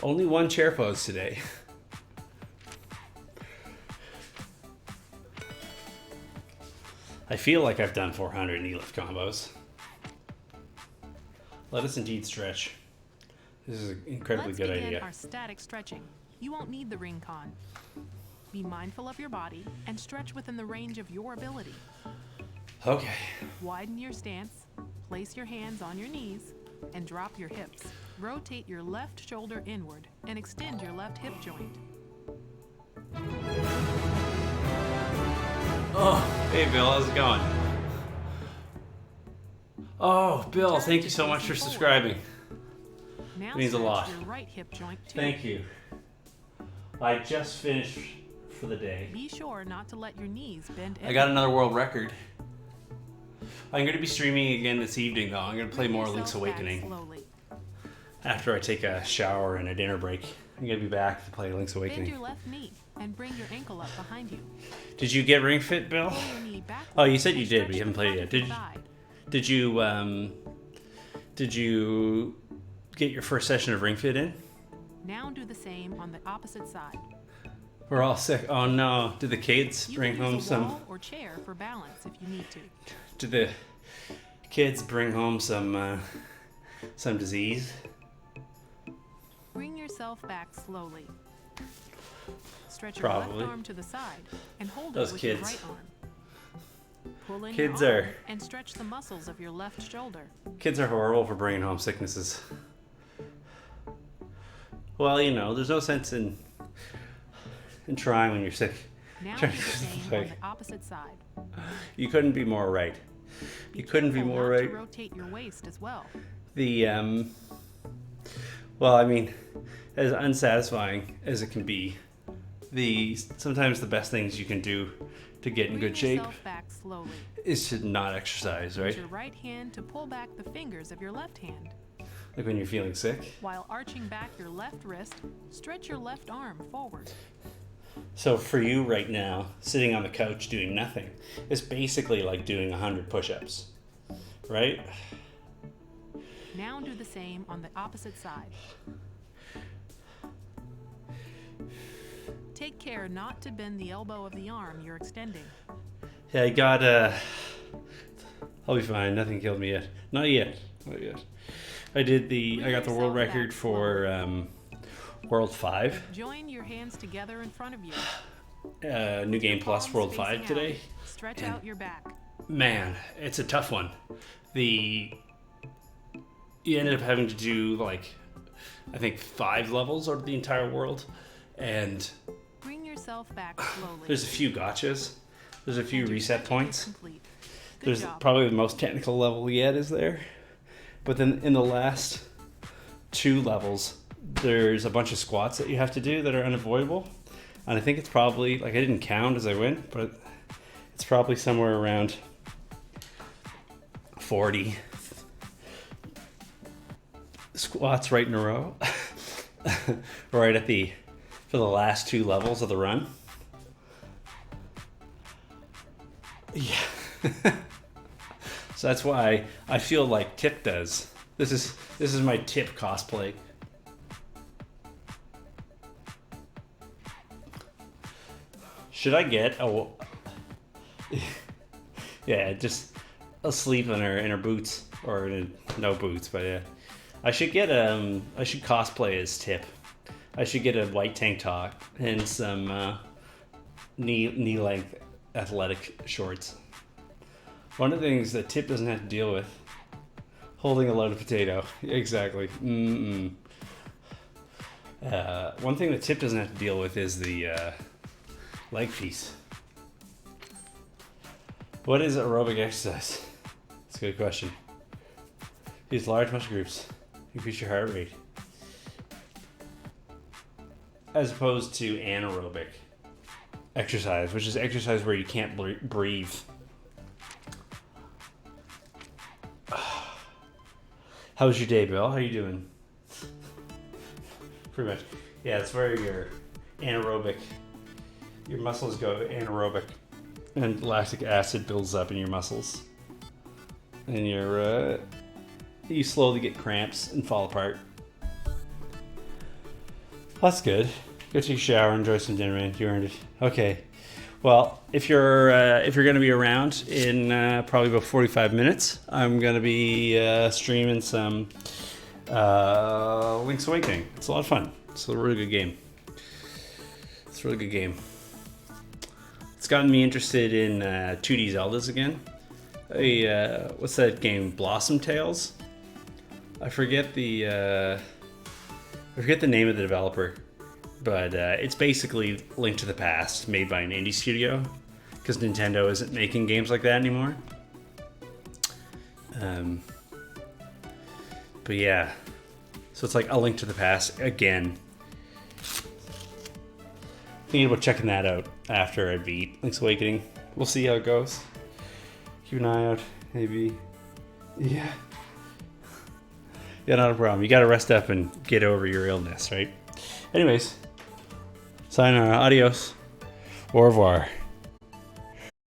Only 1 chair pose today. I feel like I've done 400 knee lift combos. Let us indeed stretch. This is an incredibly good Let's begin idea. our static stretching. You won't need the ring con. Be mindful of your body and stretch within the range of your ability. Okay. Widen your stance, place your hands on your knees, and drop your hips. Rotate your left shoulder inward and extend your left hip joint. Oh, hey Bill, how's it going? Oh, Bill, Turn thank to you so much for facing subscribing. Now It means a stretch lot. your right hip joint too. Thank you. I just finished for the day. Be sure not to let your knees bend I got another world record. I'm going to be streaming again this evening, though. I'm going to play more Link's Awakening Slowly. after I take a shower and a dinner break. I'm going to be back to play Link's Bend Awakening. your left knee and bring your ankle up behind you. Did you get Ring Fit, Bill? Pull your knee backwards Oh, you said you and did, but stretch you haven't the played it front yet. of the Did you get your first session of Ring Fit in? Now do the same on the opposite side. We're all sick. Oh no! Did the kids You bring can home use a some? wall or chair for balance if you need to. Did the kids bring home some disease? Bring yourself back slowly. Stretch your Probably. left arm to the side and hold Those it with kids. your right arm. Pull in Kids your are- arm and stretch the muscles of your left shoulder. Kids are horrible for bringing home sicknesses. Well, you know, there's no sense in trying when you're sick. Now do Trying the to- same on like- the opposite side. You couldn't be more right. You couldn't be Careful more not right. to rotate your waist as well. The well, I mean, as unsatisfying as it can be, sometimes the best things you can do to get in Bring good shape yourself back slowly. is to not exercise, right? Use your right hand to pull back the fingers of your left hand. Like when you're feeling sick. While arching back your left wrist, stretch your left arm forward. So for you right now, sitting on the couch doing nothing, it's basically like doing 100 push-ups, right? Now do the same on the opposite side. Take care not to bend the elbow of the arm you're extending. Yeah, I got I'll be fine. Nothing killed me yet. Not yet. Not yet. I got the world record for World 5. Join your hands together in front of you. New With your Game Plus palms World facing 5 out. today. Stretch And- out your back. Man, it's a tough one. You ended up having to do like, I think 5 levels over the entire world, and Bring yourself back slowly. there's a few gotchas. There's a few And your reset second is points. complete. Good There's job. probably the most technical level yet is there, but then in the last 2 levels, there's a bunch of squats that you have to do that are unavoidable. And I think it's probably, like, I didn't count as I went, but it's probably somewhere around 40 squats right in a row. Right for the last 2 levels of the run. Yeah. So that's why I feel like Tip does. This is my Tip cosplay. Should I get a yeah, just asleep in her boots, or no boots, but yeah. I should cosplay as Tip. I should get a white tank top and some knee length athletic shorts. One of the things that Tip doesn't have to deal with, holding a loaded potato. Exactly. One thing that Tip doesn't have to deal with is the leg piece. What is aerobic exercise? That's a good question. Use large muscle groups. Increase your heart rate. As opposed to anaerobic exercise, which is exercise where you can't breathe. How was your day, Bill? How you doing? Pretty much. Yeah, it's where your anaerobic, your muscles go anaerobic, and lactic acid builds up in your muscles, and you slowly get cramps and fall apart. That's good. Go take a shower, enjoy some dinner, man. You earned it. Okay. Well, if you're going to be around in probably about 45 minutes, I'm going to be streaming some Link's Awakening. It's a lot of fun. It's a really good game. It's a really good game. It's gotten me interested in 2D Zeldas again. What's that game? Blossom Tales? I forget the name of the developer. But it's basically Link to the Past, made by an indie studio, because Nintendo isn't making games like that anymore. But yeah, so it's like a Link to the Past again. Thinking about checking that out after I beat Link's Awakening. We'll see how it goes. Keep an eye out, maybe. Yeah. Yeah, not a problem. You gotta rest up and get over your illness, right? Anyways. Sayonara, adios, au revoir.